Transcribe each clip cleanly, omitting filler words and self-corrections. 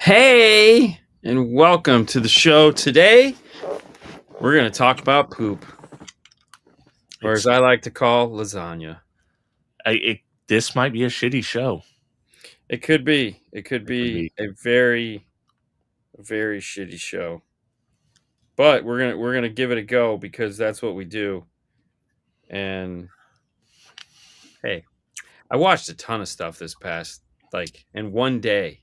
Hey, and welcome to the show. Today, we're going to talk about poop, or as I like to call, lasagna. This might be a shitty show. It could be. It could be a very, very shitty show. But we're gonna give it a go because that's what we do. And hey, I watched a ton of stuff this past in one day.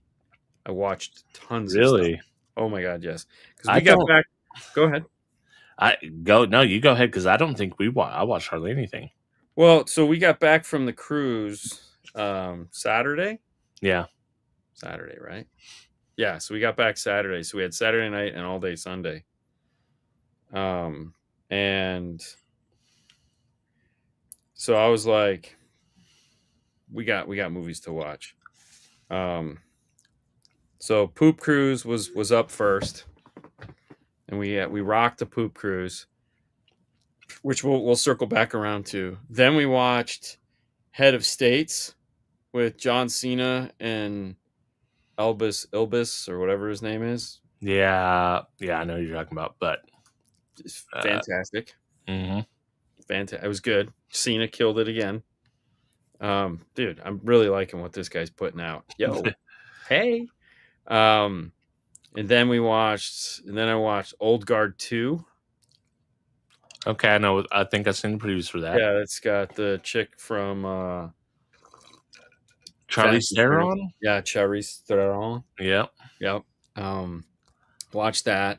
I watched tons of stuff. Really? Oh my god, yes. Because we got back. Go ahead. You go ahead because I don't think I watched hardly anything. Well, so we got back from the cruise Saturday. Yeah. Saturday, right? Yeah, so we got back Saturday. So we had Saturday night and all day Sunday. And so I was like, we got movies to watch. So Poop Cruise was up first. And we rocked the Poop Cruise, which we'll circle back around to. Then we watched Head of States with John Cena and Elvis or whatever his name is. Yeah, I know who you're talking about, but it's fantastic. Mm-hmm. Fantastic. It was good. Cena killed it again. Dude, I'm really liking what this guy's putting out. Yo, hey. And then I watched Old Guard 2. Okay, I know. I think I've seen the previews for that. Yeah, it's got the chick from Charlize Theron. Yeah, Charlize Theron. Yep. Watch that.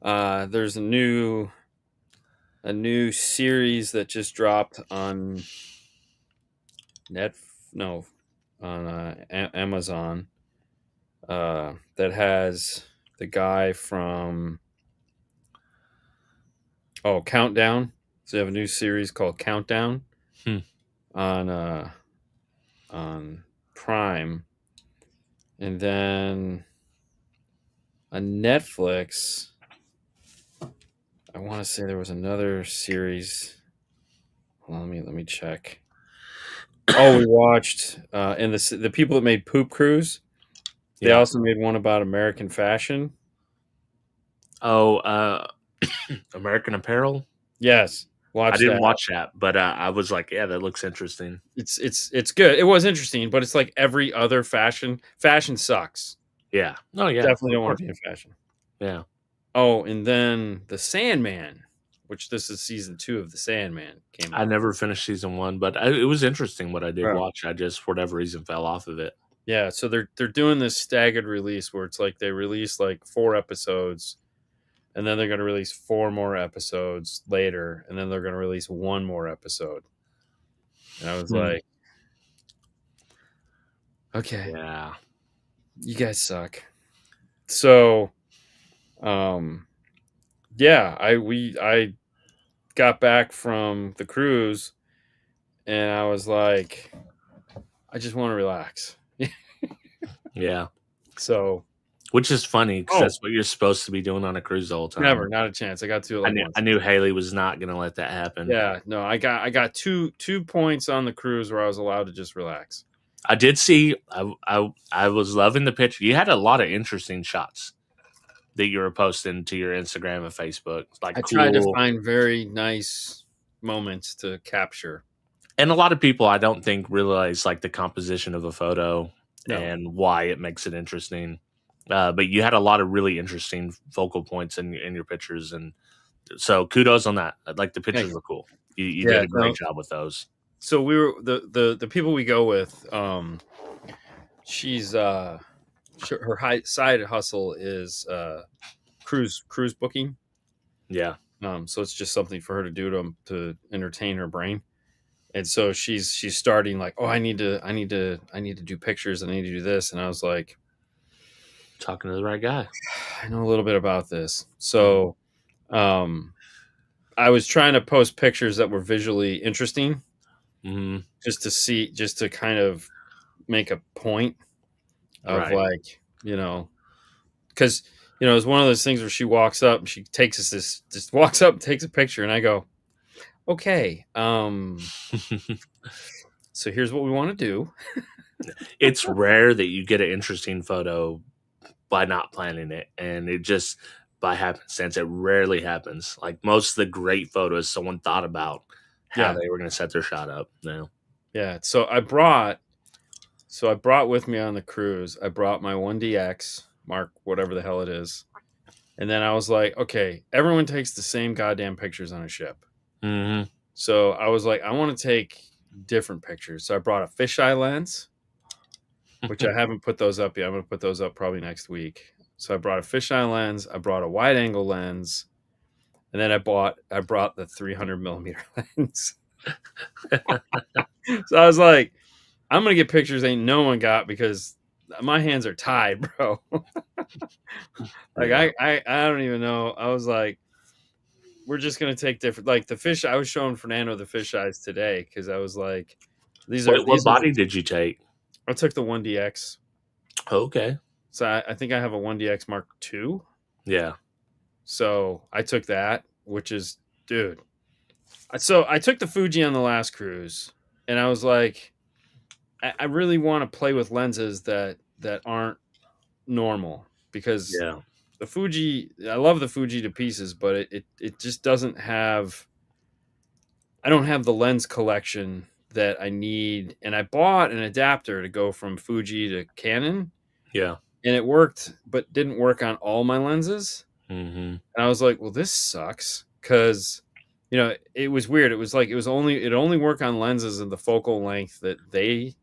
There's a new series that just dropped on Amazon. That has the guy from Countdown. So they have a new series called Countdown on Prime, and then on Netflix. I want to say there was another series. Let me check. Oh, we watched and the people that made Poop Cruise. They also made one about American fashion. Oh, American Apparel. Yes, I didn't watch that, but I was like, yeah, that looks interesting. It's good. It was interesting, but it's like every other fashion. Fashion sucks. Yeah. Oh yeah. Definitely don't want to be in fashion. Yeah. Oh, and then The Sandman, which this is season 2 of The Sandman, came out. I never finished season 1, but it was interesting what I did watch. I just, for whatever reason, fell off of it. Yeah, so they're doing this staggered release where it's like they release like 4 episodes, and then they're going to release 4 more episodes later, and then they're going to release 1 more episode. And I was like, okay, yeah, you guys suck. So, yeah, I got back from the cruise, and I was like, I just want to relax. Yeah. So, which is funny because that's what you're supposed to be doing on a cruise the whole time. Never, not a chance. I got to it I knew Haley was not going to let that happen. Yeah, no, I got two points on the cruise where I was allowed to just relax. I did see. I was loving the picture. You had a lot of interesting shots that you were posting to your Instagram and Facebook. Like I tried to find very nice moments to capture. And a lot of people, I don't think, realize like the composition of a photo and why it makes it interesting. But you had a lot of really interesting focal points in your pictures, and so kudos on that. Like the pictures were cool. You did a great job with those. So we were the people we go with. She's her side hustle is cruise booking. Yeah. So it's just something for her to do to entertain her brain. And so she's starting like, I need to do pictures. I need to do this. And I was like, talking to the right guy. I know a little bit about this. So, I was trying to post pictures that were visually interesting, just to kind of make a point of like, because it's one of those things where she walks up and she just walks up and takes a picture, and I go, okay, so here's what we want to do. It's rare that you get an interesting photo by not planning it, and it just by happenstance. It rarely happens. Like most of the great photos, someone thought about how they were going to set their shot up. Yeah. So I brought with me on the cruise, I brought my 1DX Mark, whatever the hell it is. And then I was like, okay, everyone takes the same goddamn pictures on a ship. Mm-hmm. So I was like, I want to take different pictures. So I brought a fisheye lens, which I haven't put those up yet. I'm going to put those up probably next week. So I brought a fisheye lens. I brought a wide angle lens. And then I brought the 300 millimeter lens. So I was like, I'm going to get pictures ain't no one got because my hands are tied, bro. Like, Yeah. I don't even know. I was like, we're just going to take different, like the fish. I was showing Fernando the fisheyes today because I was like, What body did you take? I took the 1DX. Okay. So I think I have a 1DX Mark II. Yeah. So I took that, which is, dude. So I took the Fuji on the last cruise, and I was like, I really want to play with lenses that aren't normal because the Fuji, I love the Fuji to pieces, but it just doesn't have. I don't have the lens collection that I need, and I bought an adapter to go from Fuji to Canon. Yeah. And it worked, but didn't work on all my lenses. Mm-hmm. And I was like, well, this sucks because, you know, it was weird. It was like it only work on lenses of the focal length that they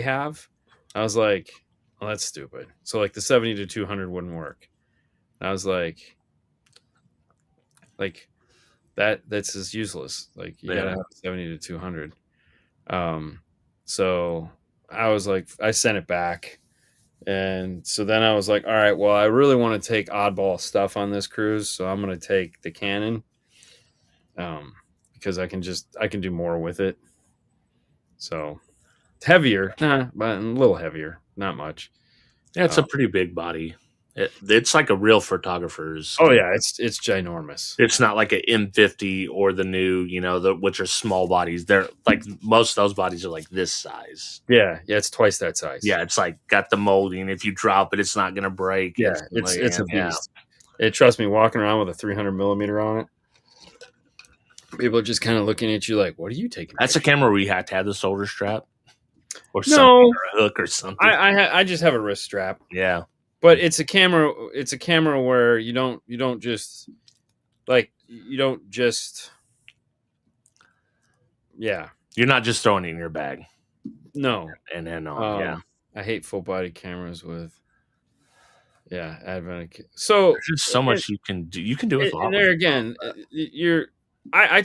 have. I was like, well, that's stupid. So like the 70 to 200 wouldn't work. And I was like that's just useless. Like you gotta have 70 to 200. So I was like, I sent it back. And so then I was like, all right, well, I really want to take oddball stuff on this cruise. So I'm going to take the Canon because I can do more with it. So it's heavier, but a little heavier, not much. Yeah, it's a pretty big body. It's like a real photographer's. Oh yeah, it's ginormous. It's not like an M50 or the new, which are small bodies. They're like most of those bodies are like this size. Yeah, it's twice that size. Yeah, it's like got the molding. If you drop it, it's not gonna break. Yeah, it's a beast. Trust me, walking around with a 300 millimeter on it, people are just kind of looking at you like, "What are you taking?" That's a camera where you have to have the shoulder strap, or something, or a hook, or something. I just have a wrist strap. Yeah. But it's a camera. It's a camera where you don't just yeah. You're not just throwing it in your bag. No. And then yeah. I hate full body cameras with advent. So there's just so much you can do. You can do it. And there again, I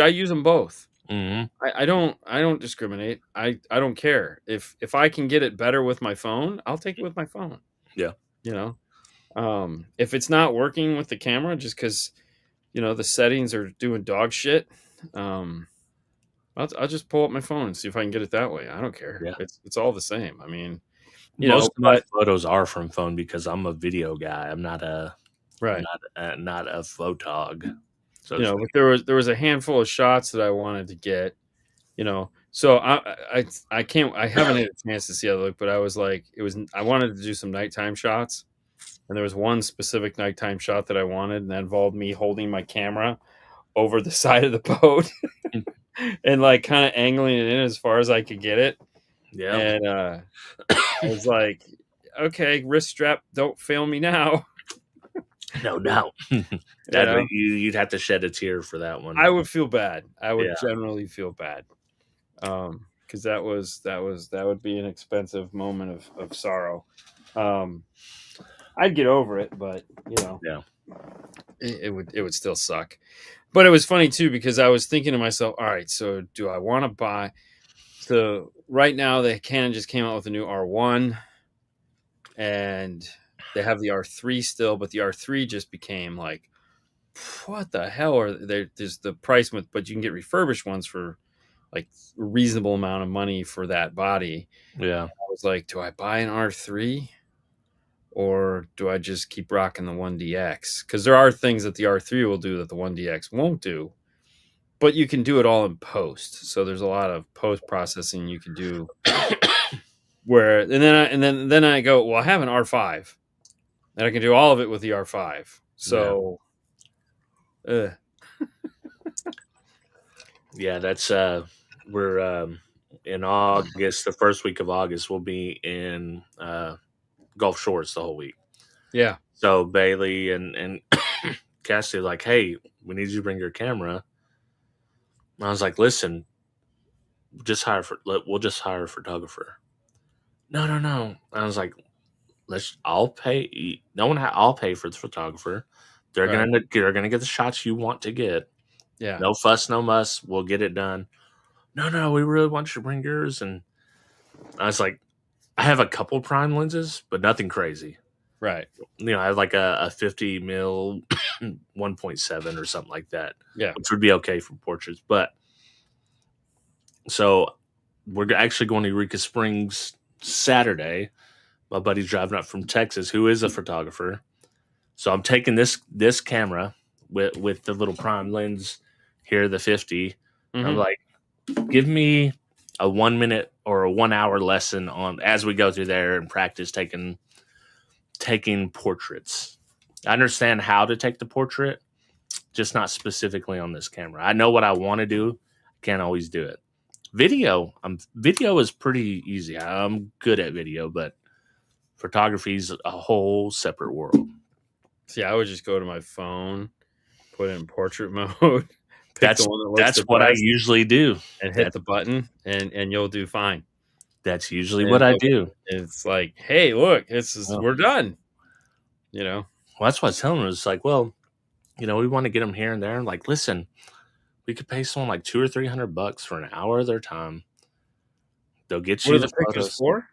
use them both. Mm-hmm. I don't discriminate. I don't care if I can get it better with my phone, I'll take it with my phone. Yeah. If it's not working with the camera just because the settings are doing dog shit, I'll just pull up my phone and see if I can get it that way. I don't care. Yeah. It's all the same. I mean, most of my photos are from phone because I'm a video guy. I'm not a not a photog. So but there was a handful of shots that I wanted to get. So I haven't had a chance to see how they look, but I was like, I wanted to do some nighttime shots, and there was one specific nighttime shot that I wanted, and that involved me holding my camera over the side of the boat and like kind of angling it in as far as I could get it. Yeah. And I was like, okay, wrist strap, don't fail me now. No doubt. You'd have to shed a tear for that one. I would feel bad. I would generally feel bad. Because that would be an expensive moment of sorrow. I'd get over it, but it would still suck. But it was funny too because I was thinking to myself, all right, so do I want to buy? So right now, the Canon just came out with a new R1, and they have the R3 still, but the R3 just became like, what the hell are there? There's the price with, but you can get refurbished ones for like a reasonable amount of money for that body. Yeah. I was like, do I buy an R3 or do I just keep rocking the 1DX? Because there are things that the R3 will do that the 1DX won't do, but you can do it all in post. So there's a lot of post processing you can do Where and then I go, well, I have an R5, and I can do all of it with the R5. So, yeah, that's we're in August, the first week of August, we'll be in Gulf Shores the whole week. yeah, So Bailey and Cassie are like, hey, we need you to bring your camera. And I was like, listen, we'll just hire a photographer. No. I was like, I'll pay. I'll pay for the photographer. They're right. gonna get the shots you want to get. Yeah, No fuss, no muss. We'll get it done. No, we really want you to bring yours. And I was like, I have a couple prime lenses, but nothing crazy. right. I have like a 50 mil 1.7 or something like that. Yeah, Which would be okay for portraits. But so we're actually going to Eureka Springs Saturday. My buddy's driving up from Texas, who is a photographer. So I'm taking this camera with the little prime lens here, the 50. I'm like, give me a 1 minute or a 1 hour lesson on as we go through there and practice taking portraits. I understand how to take the portrait, just not specifically on this camera. I know what I want to do. Can't always do it. Video is pretty easy. I'm good at video, but photography is a whole separate world. See, I would just go to my phone, put it in portrait mode. That's what I usually do, and hit the button, and you'll do fine. That's usually what I do. It's like, hey, look, we're done. Well, that's what I was telling them. It's like, well, we want to get them here and there. And like, listen, we could pay someone like $200 or $300 for an hour of their time. They'll get you the pictures for.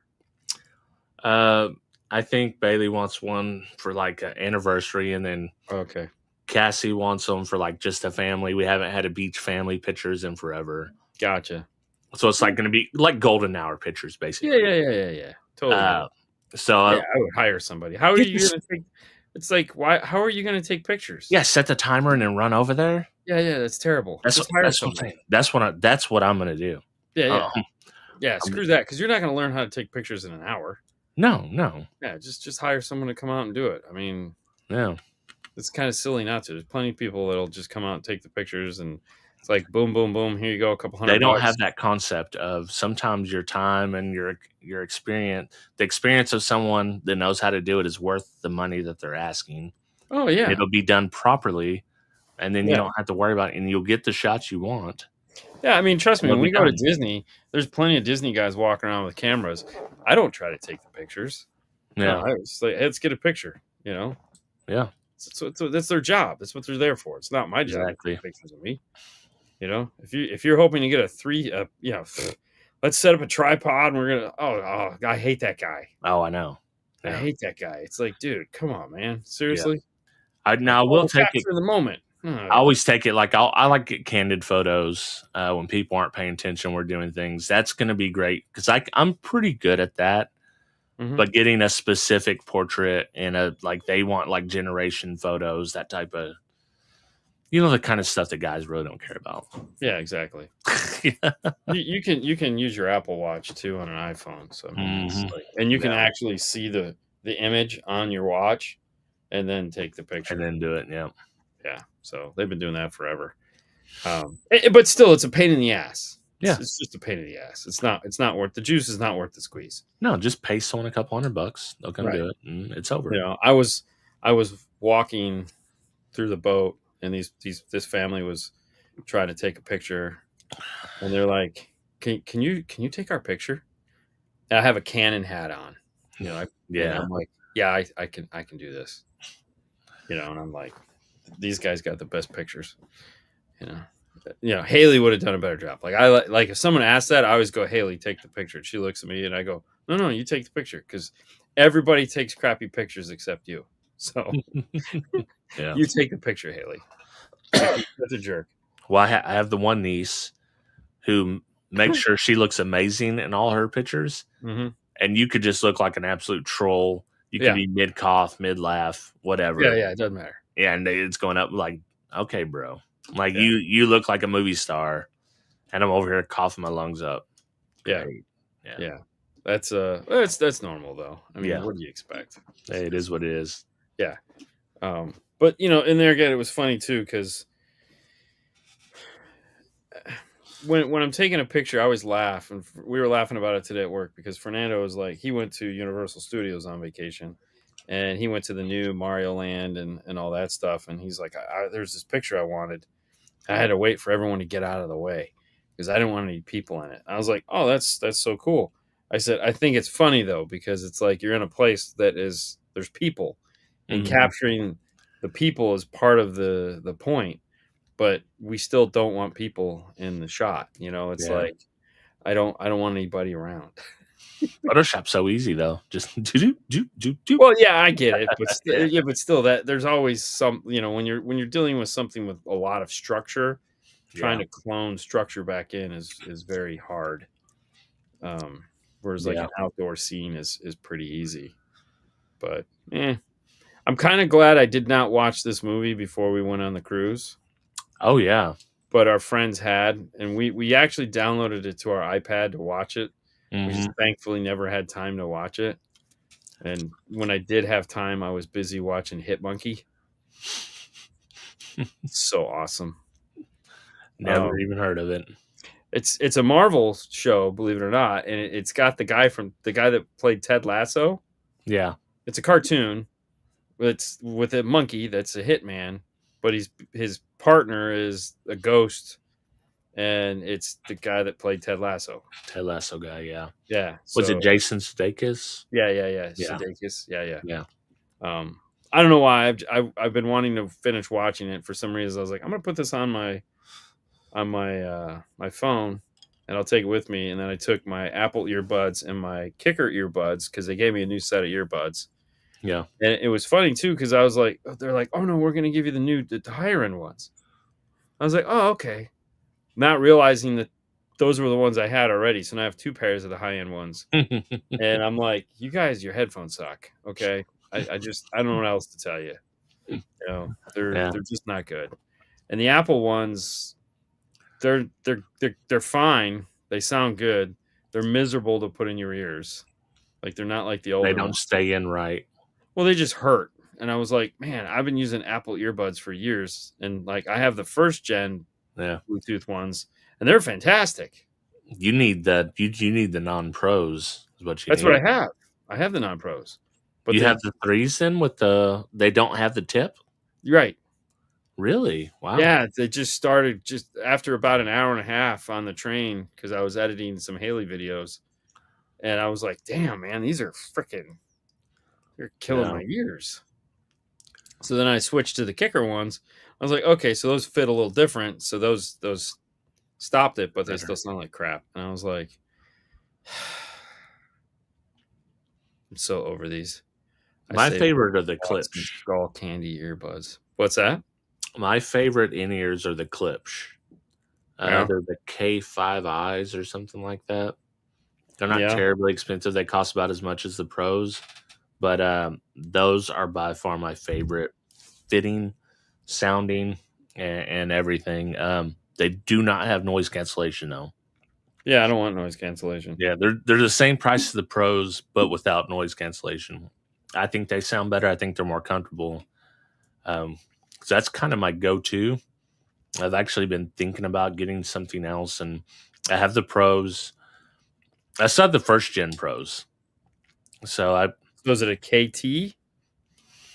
I think Bailey wants one for like an anniversary, and then okay, Cassie wants them for like just a family. We haven't had a beach family pictures in forever. Gotcha. So it's like going to be like golden hour pictures, basically. Yeah. Totally. So I would hire somebody. How are you going to take? It's like, why? How are you going to take pictures? Yeah, set the timer and then run over there. Yeah, that's terrible. That's what I'm going to do. Yeah. Yeah, screw that, because you're not going to learn how to take pictures in an hour. No. Yeah, just hire someone to come out and do it. I mean, yeah, it's kind of silly not to. There's plenty of people that'll just come out and take the pictures, and it's like boom, boom, boom. Here you go, a couple $100. They don't have that concept of sometimes your time and your experience. The experience of someone that knows how to do it is worth the money that they're asking. Oh yeah, it'll be done properly, and then you don't have to worry about it, and you'll get the shots you want. Yeah, I mean, trust me, when we go to Disney, there's plenty of Disney guys walking around with cameras. I don't try to take the pictures. Yeah. No, it's like, hey, let's get a picture, Yeah. So that's their job. That's what they're there for. It's not my job to take pictures of me. If you're hoping to get let's set up a tripod and we're gonna, I hate that guy. Oh, I know. Yeah. I hate that guy. It's like, dude, come on, man. Seriously? Yeah. I will take it for the moment. I always take it like I like get candid photos when people aren't paying attention. We're doing things. That's going to be great because I'm pretty good at that. Mm-hmm. But getting a specific portrait and they want like generation photos, that type of, the kind of stuff that guys really don't care about. Yeah, exactly. You can use your Apple Watch too on an iPhone. So and you can actually see the image on your watch and then take the picture and then do it. Yeah. Yeah, so they've been doing that forever, but still, it's a pain in the ass. It's just a pain in the ass. It's not worth the juice. Is not worth the squeeze. No, just pay someone a couple $100. They'll come do it, and it's over. I was walking through the boat, and this family was trying to take a picture, and they're like, "Can you take our picture?" And I have a Canon hat on. And I'm like, "Yeah, I can do this." And I'm like, these guys got the best pictures. Haley would have done a better job. Like if someone asked that, I always go, Haley, take the picture. She looks at me and I go, no, you take the picture, because everybody takes crappy pictures except you. So you take the picture, Haley. That's a jerk. Well, I have the one niece who makes sure she looks amazing in all her pictures, and you could just look like an absolute troll. You could be mid cough, mid laugh, whatever. Yeah, it doesn't matter. Yeah, and it's going up like, okay, bro. Like you look like a movie star, and I'm over here coughing my lungs up. Yeah. Great. Yeah. that's normal though. I mean, Yeah. what do you expect? It is what it is. Yeah. But in there again, it was funny too because when I'm taking a picture, I always laugh, and we were laughing about it today at work because Fernando was like, he went to Universal Studios on vacation, and he went to the new Mario Land and all that stuff, and he's like, there's this picture I wanted. I had to wait for everyone to get out of the way because I didn't want any people in it. I was like, oh, that's so cool. I said, I think it's funny though because it's like you're in a place there's people, and capturing the people is part of the point, but we still don't want people in the shot. It's like I don't want anybody around. Photoshop's so easy though. Just do. Well, yeah, I get it, but but still, that there's always some. When you're dealing with something with a lot of structure, trying to clone structure back in is very hard. Whereas like an outdoor scene is pretty easy. But I'm kind of glad I did not watch this movie before we went on the cruise. Oh yeah. But our friends had, and we actually downloaded it to our iPad to watch it. We just thankfully never had time to watch it. And when I did have time, I was busy watching Hit Monkey. So awesome. Never even heard of it. It's a Marvel show, believe it or not, and it's got the guy that played Ted Lasso. Yeah. It's a cartoon. It's with a monkey that's a hitman, but his partner is a ghost, and it's the guy that played Ted Lasso. Ted Lasso guy, yeah. Yeah. Was it Jason Sudeikis? Yeah. Sudeikis. Yeah. I don't know why I've been wanting to finish watching it. For some reason, I was like, I'm gonna put this on my phone, and I'll take it with me. And then I took my Apple earbuds and my Kicker earbuds because they gave me a new set of earbuds. Yeah. And it was funny too because I was like, they're like, oh no, we're gonna give you the higher end ones. I was like, oh okay, not realizing that those were the ones I had already. So now I have two pairs of the high end ones, and I'm like, you guys, your headphones suck. Okay, I don't know what else to tell you. They're just not good. And the Apple ones, they're fine. They sound good. They're miserable to put in your ears. Like they're not like the older. They don't ones. stay in right. Well, they just hurt. And I was like, man, I've been using Apple earbuds for years, and like I have the first gen Bluetooth ones, and they're fantastic. You need you need the non-pros. Is what you That's need. what I have. I have the non-pros. But you have the threes then with they don't have the tip? You're right. Really? Wow. Yeah, they just started just after about an hour and a half on the train because I was editing some Haley videos, and I was like, damn, man, these are freaking, they're killing my ears. So then I switched to the Kicker ones. I was like, okay, so those fit a little different. So those stopped it, but they still sound like crap. And I was like, I'm so over these. My favorite are the clips. Skull candy earbuds. What's that? My favorite in-ears are the clips. They're the K5Is or something like that. They're not terribly expensive. They cost about as much as the pros. But those are by far my favorite, fitting, sounding, and everything. They do not have noise cancellation though. Yeah, I don't want noise cancellation. Yeah, they're the same price as the pros, but without noise cancellation. I think they sound better. I think they're more comfortable. So that's kind of my go-to. I've actually been thinking about getting something else, and I have the pros. I still have the first gen pros. So was it a KT?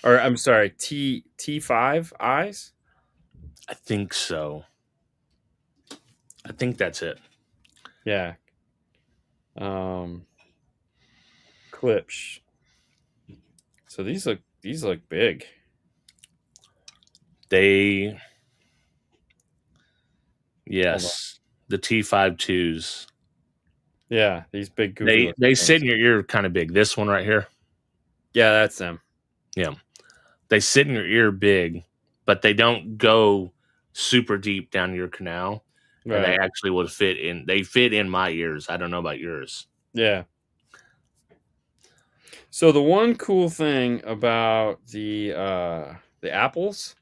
Or I'm sorry, T5 eyes? I think so. I think that's it. Yeah. Clips. So these look big. Yes, the T52s. Yeah, these big goofy. They sit in your ear kind of big. This one right here. Yeah, that's them. Yeah. They sit in your ear big, but they don't go super deep down your canal. Right. And they actually would fit in. They fit in my ears. I don't know about yours. Yeah. So the one cool thing about the apples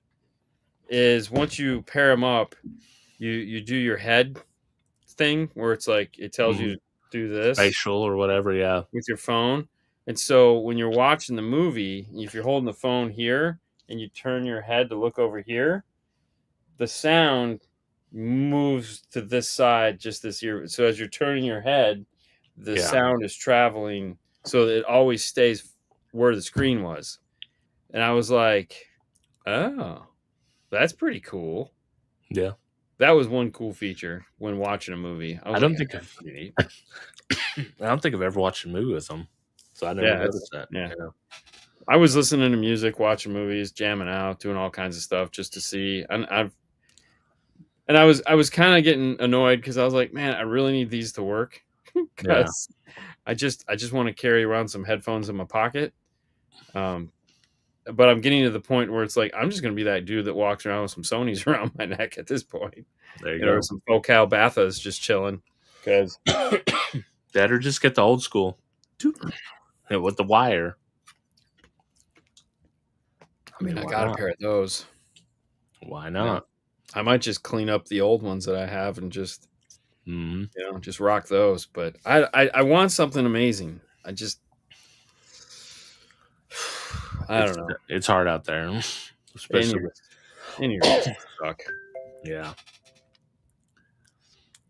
is once you pair them up, you do your head thing where it's like it tells you do this Facial or whatever, yeah. with your phone. And so when you're watching the movie, if you're holding the phone here and you turn your head to look over here, the sound moves to this side, just this ear. So as you're turning your head, the sound is traveling, so it always stays where the screen was. And I was like, oh, that's pretty cool. Yeah. That was one cool feature when watching a movie. I don't think I've ever watched a movie with them, so I never noticed that. Yeah. I was listening to music, watching movies, jamming out, doing all kinds of stuff just to see. And I was kind of getting annoyed because I was like, man, I really need these to work because I just want to carry around some headphones in my pocket. But I'm getting to the point where it's like I'm just going to be that dude that walks around with some Sonys around my neck at this point. There you go. Or some Focal Bathas just chilling. Because better just get the old school with the wire. I mean, I got a pair of those. Why not? I might just clean up the old ones that I have and just, just rock those. But I want something amazing. I don't know. It's hard out there, especially any suck. Yeah.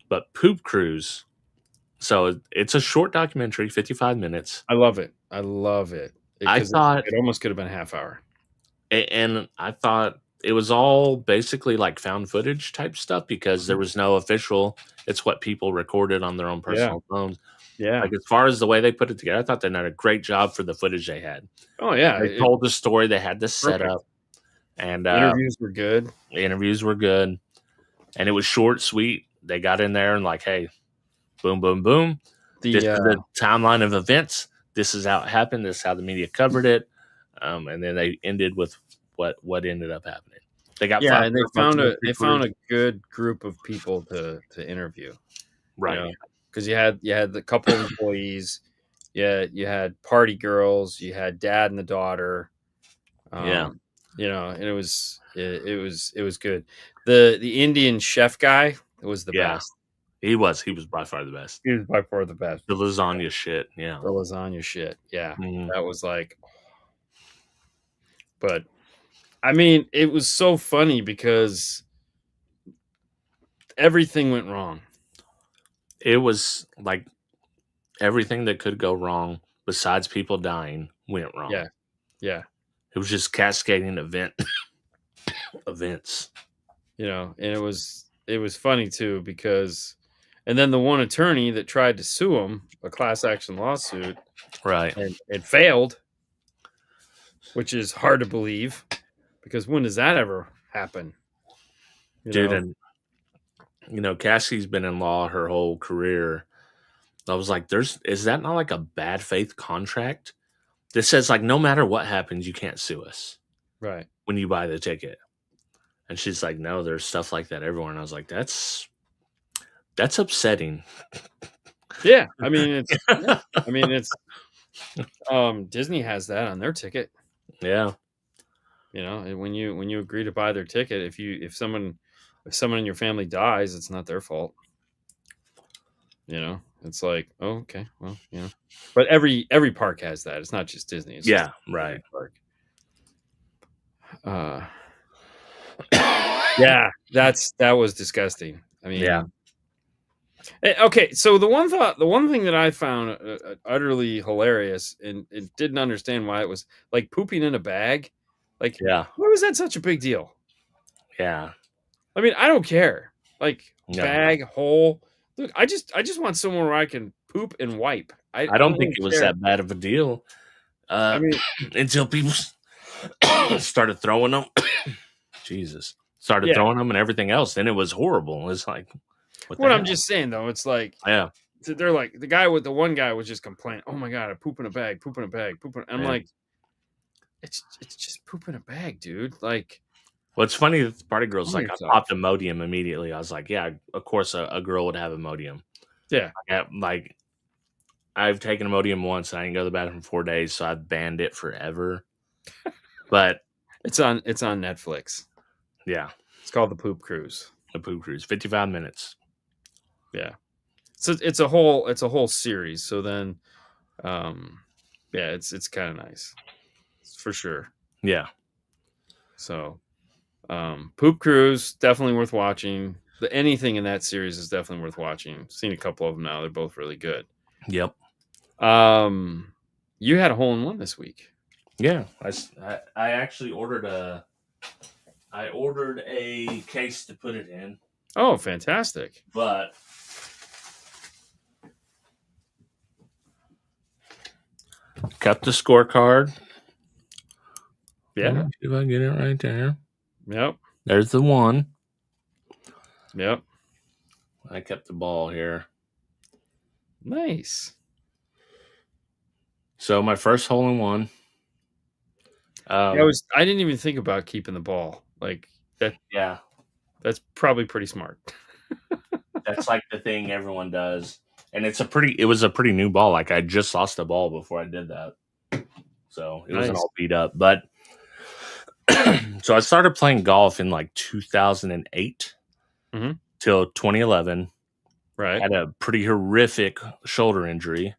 But Poop Cruise. So it's a short documentary, 55 minutes. I love it. I thought it almost could have been a half hour. And I thought it was all basically like found footage type stuff because there was no official. It's what people recorded on their own personal phones. Yeah. Like as far as the way they put it together, I thought they did a great job for the footage they had. Oh yeah. They told the story. They had the setup. And interviews were good. And it was short, sweet. They got in there and like, hey, boom, boom, boom. This is the timeline of events. This is how it happened. This is how the media covered it. And then they ended with what ended up happening. They got and they found a good group of people to interview, right? Because you had the couple of employees, you had party girls, you had dad and the daughter, and it was good. The Indian chef guy was the best. He was by far the best. He was by far the best. The lasagna shit, yeah. That was like. But I mean, it was so funny because everything went wrong. It was like everything that could go wrong, besides people dying, went wrong. Yeah. It was just cascading events. And it was funny too because, and then the one attorney that tried to sue him, a class action lawsuit, right? And it failed, which is hard to believe. Because when does that ever happen? Dude, and Cassie's been in law her whole career. I was like, is that not like a bad faith contract that says like no matter what happens, you can't sue us. Right. When you buy the ticket. And she's like, no, there's stuff like that everywhere. And I was like, that's upsetting. Yeah. I mean it's Disney has that on their ticket. Yeah. When you agree to buy their ticket, if someone in your family dies, it's not their fault. It's like, oh, okay, well, but every park has that. It's not just Disney. It's just right. Park. That was disgusting. I mean, okay. So the one thing that I found utterly hilarious and didn't understand why it was like pooping in a bag. Like, why was that such a big deal? Yeah. I mean, I don't care. Like, bag, hole. Look, I just want somewhere where I can poop and wipe. I don't think it was that bad of a deal. I mean, until people started throwing them. Jesus. Started throwing them and everything else. Then it was horrible. It's like, what I'm just saying, though, it's like, they're like, the one guy was just complaining, oh my God, I poop in a bag. And I'm like, it's just poop in a bag, dude. Like, well, it's funny that the party girl's like, I popped Imodium immediately. I was like, yeah, of course a girl would have Imodium. Yeah. Like, I've taken Imodium once and I didn't go to the bathroom for 4 days, so I've banned it forever. But it's on Netflix. Yeah. It's called The Poop Cruise. The Poop Cruise. 55 minutes. Yeah. it's a whole series. So then, yeah, it's kind of nice for sure. Yeah. So, Poop Cruise definitely worth watching. Anything in that series is definitely worth watching. Seen a couple of them now; they're both really good. Yep. You had a hole in one this week. Yeah. I actually ordered a case to put it in, Oh, fantastic! but kept the scorecard. Yeah. Let me see if I get it right there. Yep. There's the one. Yep. I kept the ball here. Nice. So my first hole in one. I didn't even think about keeping the ball like that. Yeah. That's probably pretty smart. That's like the thing everyone does. And it was a pretty new ball. Like I just lost the ball before I did that. So it wasn't Nice. all beat up. But so I started playing golf in like 2008 till 2011. Right. Had a pretty horrific shoulder injury.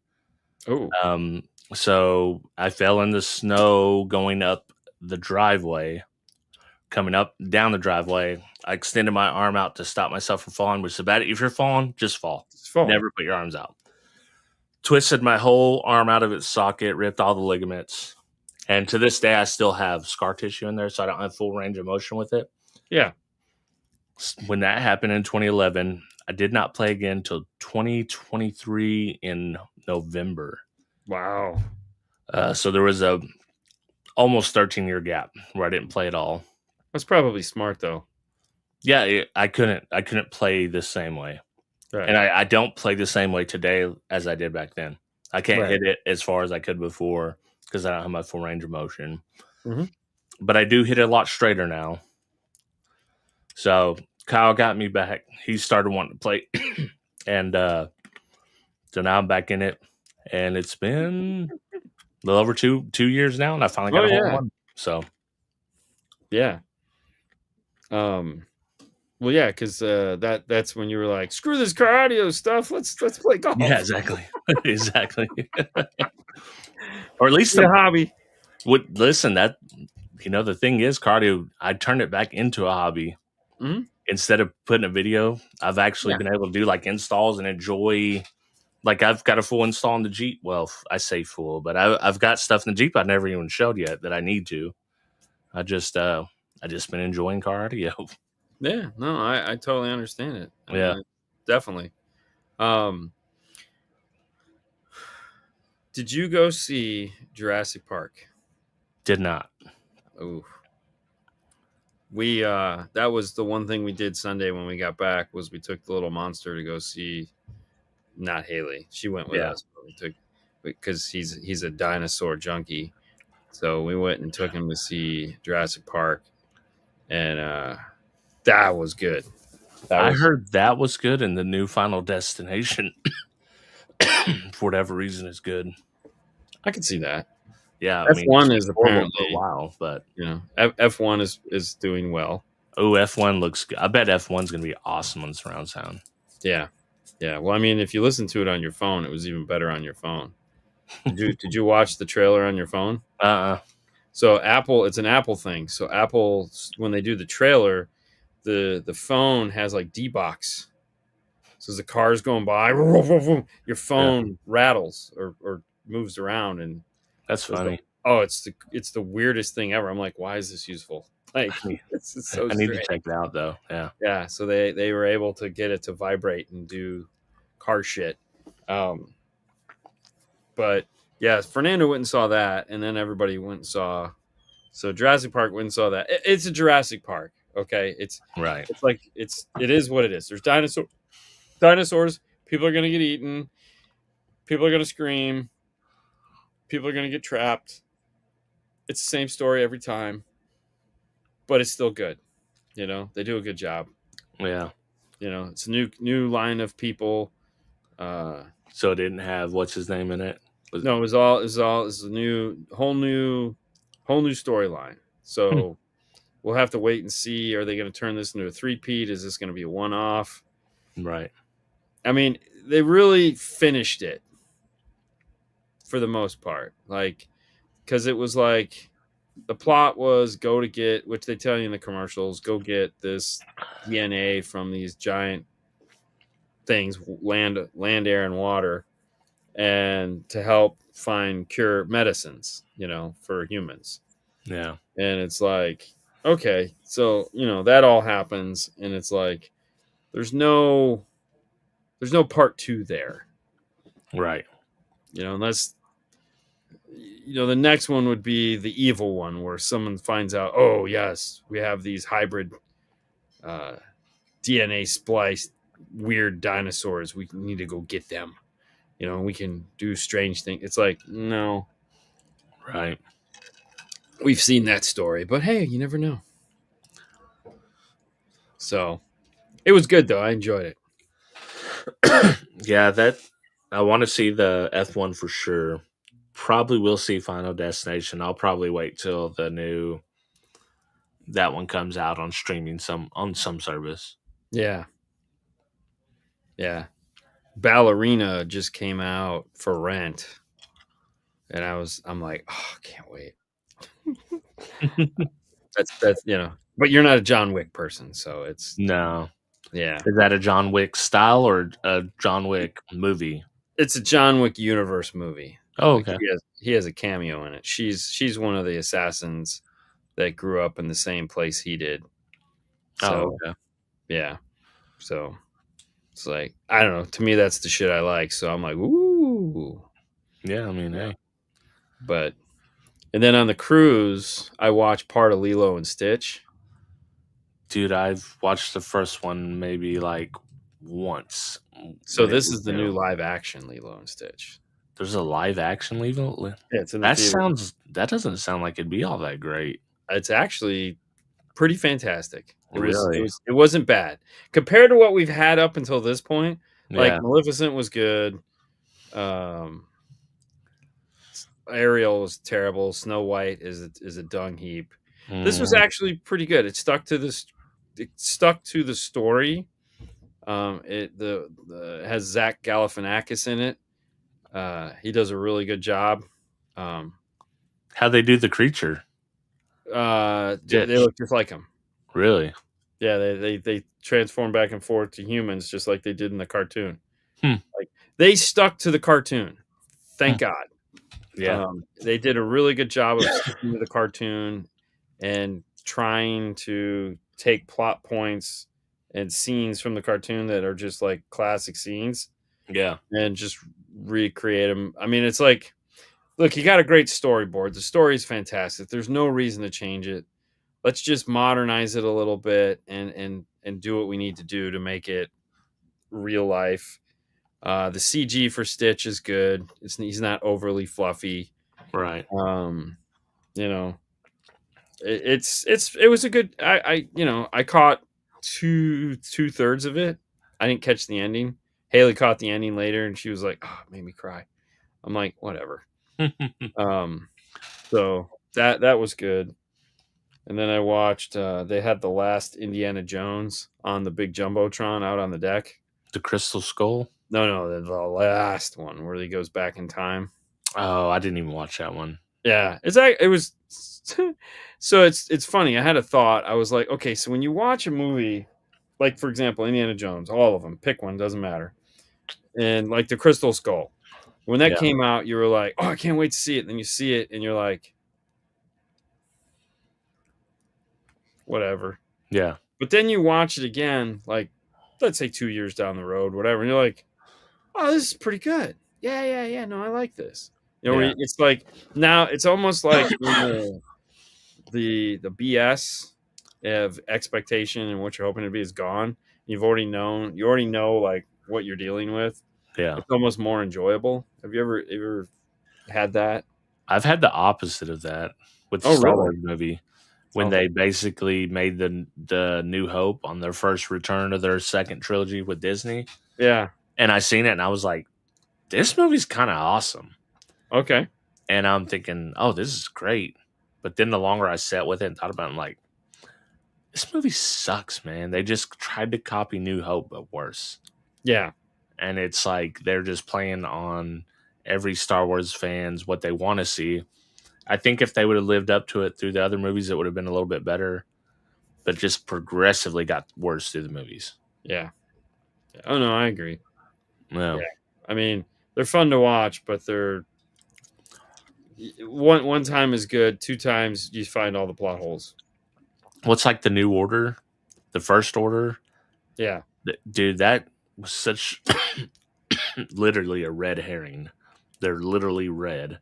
Oh. So I fell in the snow going up the driveway. Coming up down the driveway, I extended my arm out to stop myself from falling, which is bad. If you're falling, just fall. Never put your arms out. Twisted my whole arm out of its socket, ripped all the ligaments. And to this day, I still have scar tissue in there, so I don't have full range of motion with it. Yeah. When that happened in 2011, I did not play again until 2023 in November. Wow. So there was a almost 13-year gap where I didn't play at all. That's probably smart though. Yeah, I couldn't play the same way. Right. And I don't play the same way today as I did back then. I can't hit it as far as I could before because I don't have my full range of motion. Mm-hmm. But I do hit it a lot straighter now. So Kyle got me back. He started wanting to play. And so now I'm back in it. And it's been a little over two years now. And I finally got a hole in one. So. Yeah. Well, yeah, because that's when you were like, screw this cardio stuff. Let's play golf. Yeah, exactly. Exactly. Or at least a hobby. Listen, that the thing is, cardio, I turned it back into a hobby. Mm-hmm. Instead of putting a video, I've actually been able to do like installs and enjoy. Like I've got a full install in the Jeep. Well, I say full, but I've got stuff in the Jeep I've never even showed yet that I need to. I just been enjoying cardio. Yeah, no, I totally understand it. Yeah, definitely. Did you go see Jurassic Park? Did not. Oh, we that was the one thing we did Sunday when we got back was we took the little monster to go see. Not Haley. She went with us. But we took because he's a dinosaur junkie. So we went and took him to see Jurassic Park, and that was good. I heard that was good, and the new Final Destination, for whatever reason, is good. I can see that. Yeah, F1 is apparently for a while, but F1 is doing well. Oh, F1 looks good. I bet F1's going to be awesome on surround sound. Yeah. Well, I mean, if you listen to it on your phone, it was even better on your phone. Did you watch the trailer on your phone? So Apple, it's an Apple thing. So Apple, when they do the trailer, the phone has like D-Box. So as the car's going by, your phone rattles or moves around, and that's funny. It's the weirdest thing ever. I'm like, why is this useful? Like, this is so. I need to check it out though. Yeah. So they were able to get it to vibrate and do car shit. But yeah, Fernando went and saw that, and then everybody went and saw. So Jurassic Park went and saw that. It's a Jurassic Park. Okay, it's right. It's like it is what it is. There's dinosaurs. People are gonna get eaten. People are gonna scream. People are gonna get trapped. It's the same story every time, but it's still good. They do a good job. Yeah. It's a new line of people. So it didn't have what's his name in it. No, it was a whole new storyline. So we'll have to wait and see. Are they going to turn this into a 3-peat? Is this going to be a one-off? Right. I mean, they really finished it for the most part, like, because it was like the plot was go to get, which they tell you in the commercials, go get this DNA from these giant things, land, air, and water, and to help find cure medicines, for humans. Yeah. And it's like, okay, so that all happens, and it's like there's no part two there, Right. unless the next one would be the evil one where someone finds out, oh yes, we have these hybrid uh, DNA spliced weird dinosaurs, we need to go get them, we can do strange things. It's like, no, Right. we've seen that story, but hey, you never know. So it was good though, I enjoyed it. Yeah, that I want to see the F1 for sure. Probably will see Final Destination. I'll probably wait till that one comes out on streaming on some service. Yeah. Ballerina just came out for rent, and I'm like, oh, can't wait. That's but you're not a John Wick person, so it's No. yeah. Is that a John Wick style or a John Wick movie? It's a John Wick universe movie. Oh, Like, okay. he has a cameo in it. She's one of the assassins that grew up in the same place he did. So Okay. yeah. So it's like, I don't know. To me, that's the shit I like. So I'm like, ooh. Yeah, I mean, hey. But and then on the cruise, I watched part of Lilo and Stitch. Dude, I've watched the first one maybe like once. So maybe this is the two. new live action Lilo and Stitch. There's a live action Lilo. Yeah, it's in the theater. That doesn't sound like it'd be all that great. It's actually pretty fantastic. Really? It wasn't bad compared to what we've had up until this point. Like Yeah. Maleficent was good. Ariel was terrible. Snow White is a dung heap. This was actually pretty good. It stuck to the story. It has Zach Galifianakis in it. He does a really good job. How'd they do the creature? They look just like him. Really? Yeah, they transform back and forth to humans just like they did in the cartoon. Like they stuck to the cartoon. Thank God. Yeah. They did a really good job of sticking to the cartoon and trying to take plot points and scenes from the cartoon that are just like classic scenes. Yeah. And just recreate them. I mean, it's like, look, you got a great storyboard. The story is fantastic. There's no reason to change it. Let's just modernize it a little bit and do what we need to do to make it real life. The CG for Stitch is good. He's not overly fluffy. Right. It was a good. I caught two-thirds of it. I didn't catch the ending. Haley caught the ending later, and she was like, "Oh, it made me cry." I'm like, whatever. So that was good. And then I watched. They had the last Indiana Jones on the big jumbotron out on the deck. The Crystal Skull? No, the last one where he goes back in time. Oh, I didn't even watch that one. Yeah, it was. So it's funny. I had a thought. I was like, okay, so when you watch a movie, like for example, Indiana Jones, all of them, pick one, doesn't matter, and like the Crystal Skull, when that came out, you were like, oh, I can't wait to see it. Then you see it, and you're like, whatever. Yeah. But then you watch it again, like let's say 2 years down the road, whatever, and you're like, oh, this is pretty good. Yeah. No, I like this. It's like now it's almost like the BS of expectation and what you're hoping to be is gone. You already know like what you're dealing with. Yeah. It's almost more enjoyable. Have you ever had that? I've had the opposite of that with the Star Wars movie. When they basically made the New Hope on their first return of their second trilogy with Disney. Yeah. And I seen it and I was like, this movie's kind of awesome. Okay. And I'm thinking, oh, this is great. But then the longer I sat with it and thought about it, I'm like, this movie sucks, man. They just tried to copy New Hope, but worse. Yeah. and it's like they're just playing on every Star Wars fans what they want to see. I think if they would have lived up to it through the other movies, it would have been a little bit better, but just progressively got worse through the movies. Yeah. Oh no, I agree. No. Yeah. I mean, they're fun to watch, but they're one time is good, two times you find all the plot holes. What's like the New Order, the First Order? Yeah. Dude, that was such literally a red herring. They're literally red.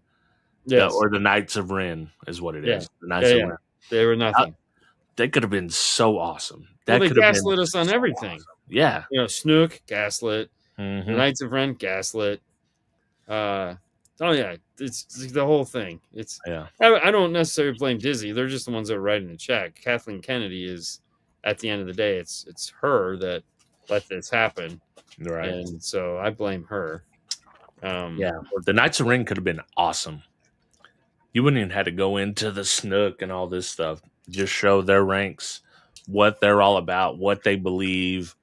Yes. Or the Knights of Ren is what it Yeah. is. The Knights of Ren. They were nothing. They could have been so awesome. That they could have gaslit been us on so everything. Awesome. Yeah. You know, Snook, gaslit. Mm-hmm. The Knights of Ren, gaslit. Oh yeah, it's the whole thing. It's I don't necessarily blame Disney. They're just the ones that are writing the check. Kathleen Kennedy is, at the end of the day, it's her that let this happen, right? And so I blame her. The Knights of Ren could have been awesome. You wouldn't even have to go into the Snook and all this stuff. Just show their ranks, what they're all about, what they believe,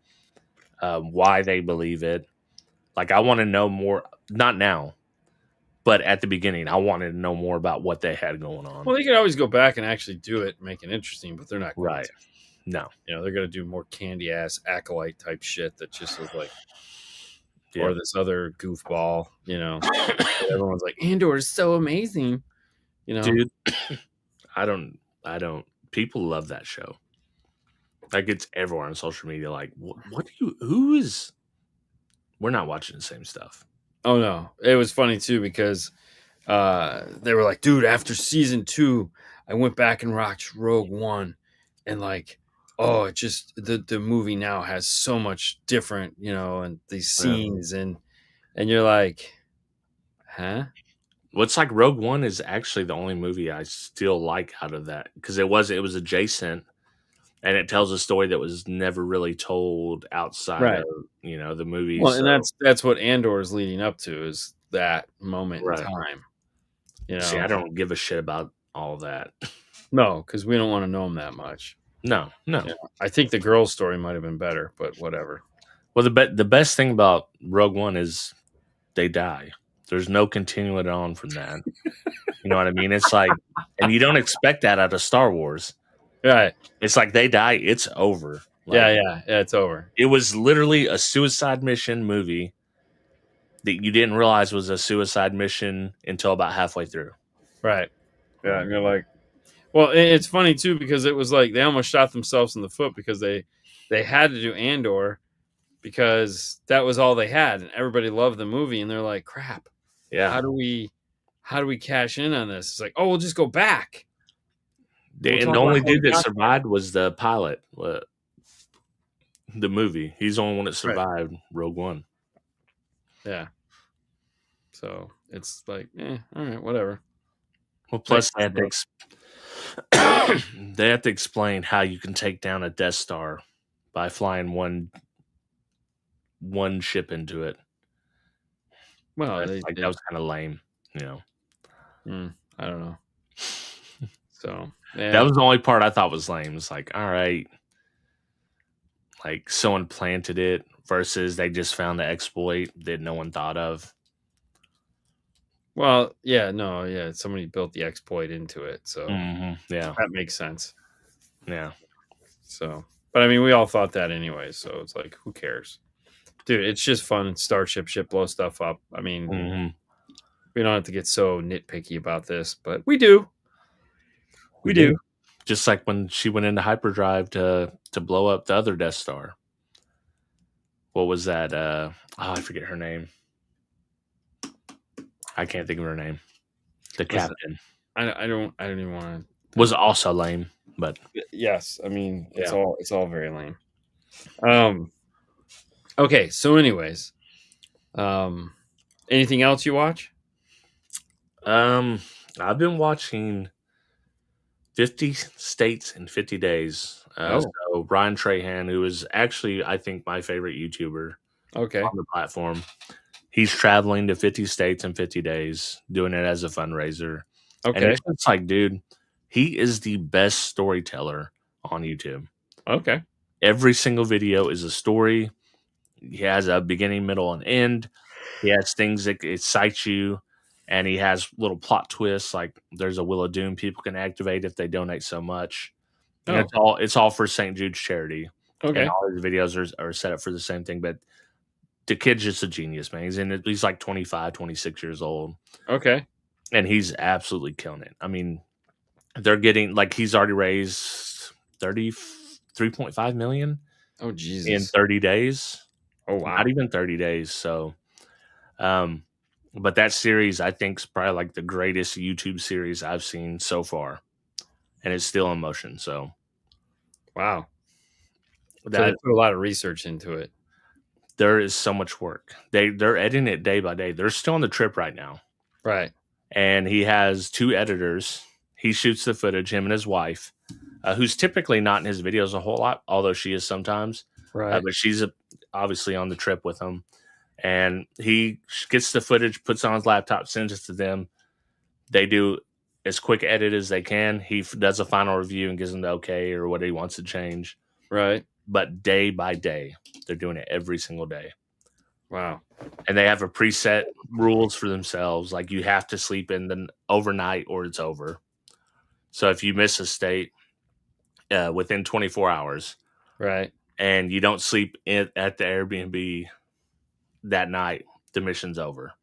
why they believe it. Like, I want to know more. Not now. But at the beginning, I wanted to know more about what they had going on. Well, they could always go back and actually do it, and make it interesting, but they're not going right. to. No, they're going to do more candy ass acolyte type shit that just is like, or this other goofball. Everyone's like, Andor is so amazing. Dude, I don't. People love that show. Like, it's everywhere on social media. Like, what do you? Who is? We're not watching the same stuff. Oh no, it was funny too because they were like, dude, after season 2, I went back and watched Rogue One, and like, oh, it just the movie now has so much different, and these scenes and you're like, huh? What's like Rogue One is actually the only movie I still like out of that because it was adjacent. And it tells a story that was never really told outside of the movie. Well, and that's what Andor is leading up to, is that moment in time. See, I don't give a shit about all that. No, because we don't want to know them that much. No. I think the girl's story might have been better, but whatever. Well, the best thing about Rogue One is they die. There's no continuing on from that. You know what I mean? It's like, and you don't expect that out of Star Wars. Right. It's like they die, it's over. Like, yeah, it's over. It was literally a suicide mission movie that you didn't realize was a suicide mission until about halfway through. Right. Yeah, and you're like, well, it's funny too because it was like they almost shot themselves in the foot because they had to do Andor because that was all they had, and everybody loved the movie, and they're like, crap. Yeah. How do we cash in on this? It's like, oh, we'll just go back. And the only dude that survived was the pilot. The movie. He's the only one that survived Rogue One. Yeah. So it's like, all right, whatever. Well, plus they have to explain how you can take down a Death Star by flying one ship into it. Well, that was kind of lame, I don't know. So that was the only part I thought was lame. It's like, all right, like someone planted it versus they just found the exploit that no one thought of. Well, somebody built the exploit into it, so that makes sense. Yeah. So, but I mean, we all thought that anyway, so it's like, who cares, dude? It's just fun. Starship ship blow stuff up. I mean, we don't have to get so nitpicky about this, but we do. We do. Just like when she went into hyperdrive to blow up the other Death Star. What was that? I forget her name. I can't think of her name. The captain. I don't even want to. Was also lame, but yes, I mean it's all very lame. Okay, so anyways, anything else you watch? I've been watching 50 States in 50 Days. So Ryan Trahan, who is actually, I think, my favorite YouTuber on the platform. He's traveling to 50 states in 50 days, doing it as a fundraiser. Okay. And it's like, dude, he is the best storyteller on YouTube. Okay. Every single video is a story. he has a beginning, middle, and end. He has things that excite you, and he has little plot twists. Like there's a Wheel of Doom people can activate if they donate so much. And Oh, it's all for St. Jude's charity, and okay. all his videos are set up for the same thing. But the kid's just a genius, man. He's like 25, 26 years old, Okay. and he's absolutely killing it. I mean, they're getting like he's already raised 33.5 million Oh, in Jesus. 30 days. Oh, Not wow. even 30 days. So, but that series I think is probably like the greatest YouTube series I've seen so far, and it's still in motion. So Wow. So they that put a lot of research into it. there is so much work. They're editing it day by day. They're still on the trip right now, Right. and he has 2 editors. He shoots the footage, him and his wife, who's typically not in his videos a whole lot, although she is sometimes. Right. But she's obviously on the trip with him, and he gets the footage, puts it on his laptop, sends it to them. They do as quick edit as they can. He does a final review and gives them the okay or what he wants to change. Right. But day by day, they're doing it every single day. Wow. And they have a preset rules for themselves. Like you have to sleep in the overnight or it's over. So if you miss a state within 24 hours Right. and you don't sleep at the Airbnb that night, the mission's over.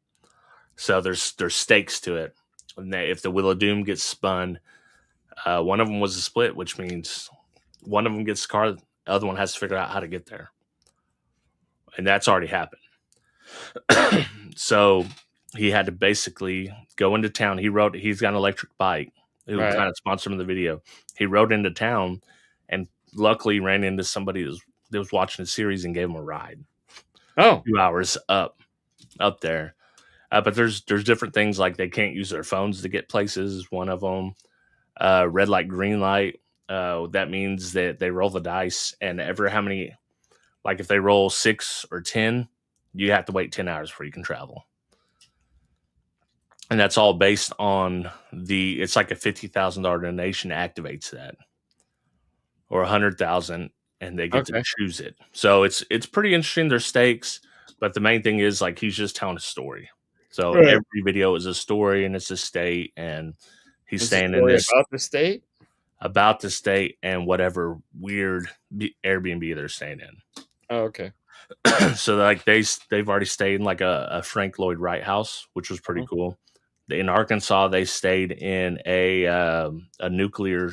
So there's stakes to it. And if the Wheel of Doom gets spun, one of them was a split, which means one of them gets the car, the other one has to figure out how to get there. And that's already happened. So he had to basically go into town. He's got an electric bike who Right. kind of sponsored him in the video. He rode into town and luckily ran into somebody that was watching the series and gave him a ride. Oh. 2 hours up there. But there's different things like they can't use their phones to get places is one of them. Red light, green light. That means that they roll the dice and ever how many, like if they roll 6 or 10, you have to wait 10 hours before you can travel. And that's all based on it's like a $50,000 donation activates that, or 100,000, and they get to choose it. So it's pretty interesting. There's stakes, but the main thing is like he's just telling a story. So every video is a story and it's a state, and he's staying in this about the state and whatever weird Airbnb they're staying in. Oh, okay. So like they've already stayed in like a Frank Lloyd Wright house, which was pretty cool. In Arkansas, they stayed in a nuclear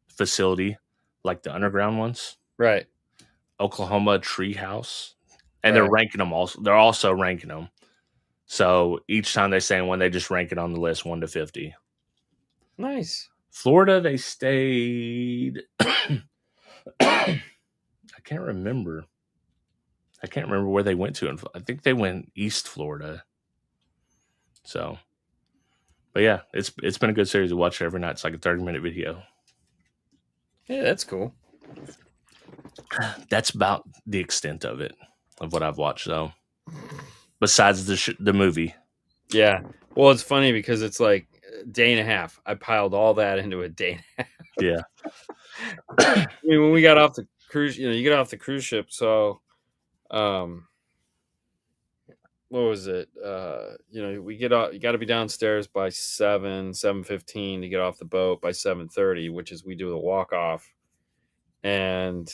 facility, like the underground ones. Right. Oklahoma tree house, and they're ranking them also. They're also ranking them. So each time they stay in one, they just rank it on the list 1 to 50. Nice. Florida, they stayed. I can't remember. Where they went to. I think they went East Florida. So, but yeah, it's been a good series to watch every night. It's like a 30-minute video. Yeah, that's cool. That's about the extent of it, of what I've watched, though. Besides the movie. Yeah. Well, it's funny because it's like a day and a half. I piled all that into a day and a half. Yeah. I mean, when we got off the cruise, you get off the cruise ship. So, what was it? We get off. You got to be downstairs by 7:15 to get off the boat by 7:30, which is we do the walk off. And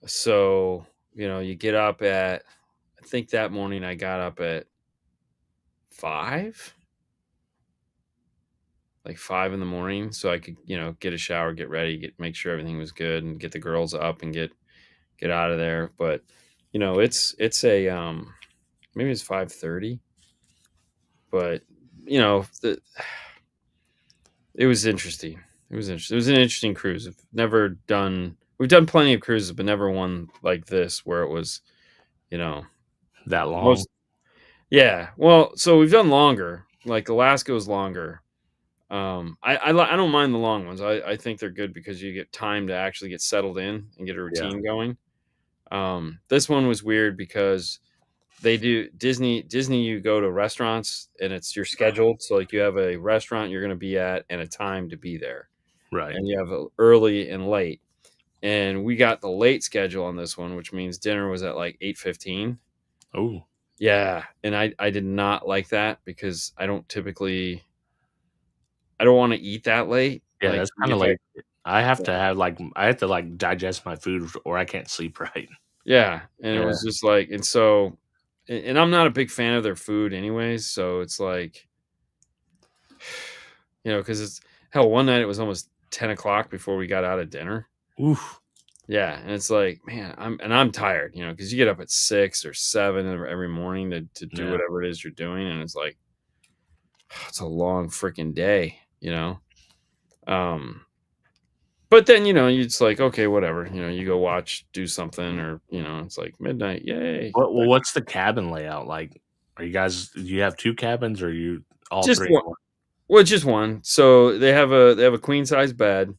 so, you get up at. I think that morning I got up at 5. Like 5 in the morning, so I could, get a shower, get ready, make sure everything was good, and get the girls up and get out of there. But it's a maybe it's 5:30, but it was interesting. It was interesting. It was an interesting cruise. We've done plenty of cruises, but never one like this where it was, that long. Yeah. Well, so we've done longer. Like Alaska was longer. I don't mind the long ones. I think they're good because you get time to actually get settled in and get a routine going. This one was weird because they do Disney, you go to restaurants and you're scheduled. So like you have a restaurant you're going to be at and a time to be there. Right. And you have early and late. and we got the late schedule on this one, which means dinner was at like 8:15. Oh, Yeah, and I did not like that because I don't want to eat that late. yeah, Like that's kind of if I late. I have to have I have to like digest my food or I can't sleep right. yeah, and it Yeah. was just like, and so, and I'm not a big fan of their food anyways, so it's like, because it's hell. One night it was almost 10 o'clock before we got out of dinner. Oof. Yeah, and it's like, man, I'm tired, because you get up at 6 or 7 every morning to do Yeah. whatever it is you're doing, and it's like it's a long freaking day. Um, but then you just like, okay, whatever, you go do something, or it's like midnight, yay. What's the cabin layout like? Are you guys? Do you have two cabins, or are you all Just three in one. one? Well, just one. So they have a queen size bed,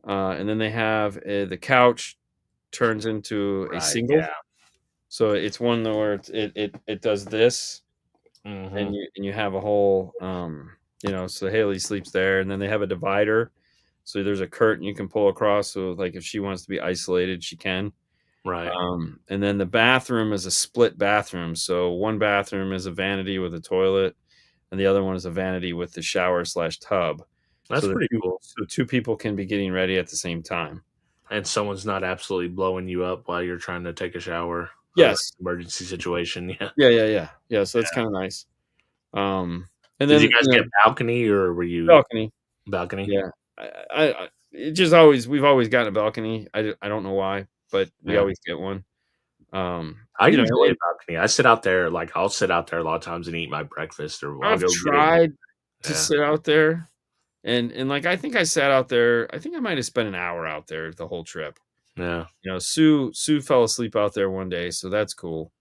and then they have the couch turns into a Right. single. Yeah. So it's one where it does this, Hmm. and you have a whole so Haley sleeps there, and then they have a divider. So there's a curtain you can pull across. So like if she wants to be isolated, she can. Right. And then the bathroom is a split bathroom. So one bathroom is a vanity with a toilet, and the other one is a vanity with the shower/tub. That's pretty cool. So two people can be getting ready at the same time. And someone's not absolutely blowing you up while you're trying to take a shower or like Yes. emergency situation. Yeah. Yeah. So that's kind of nice. And Did then you guys get balcony or were you balcony. balcony? Yeah. It just we've always gotten a balcony. I don't know why, but we Yeah. always get one. I enjoy a And balcony. I sit out there, like I'll sit out there a lot of times and eat my breakfast or I'll I've go get it. tried to Yeah. sit out there, and like I think I sat out there. I think I might have spent an hour out there the whole trip. Yeah. Sue fell asleep out there one day, so that's cool.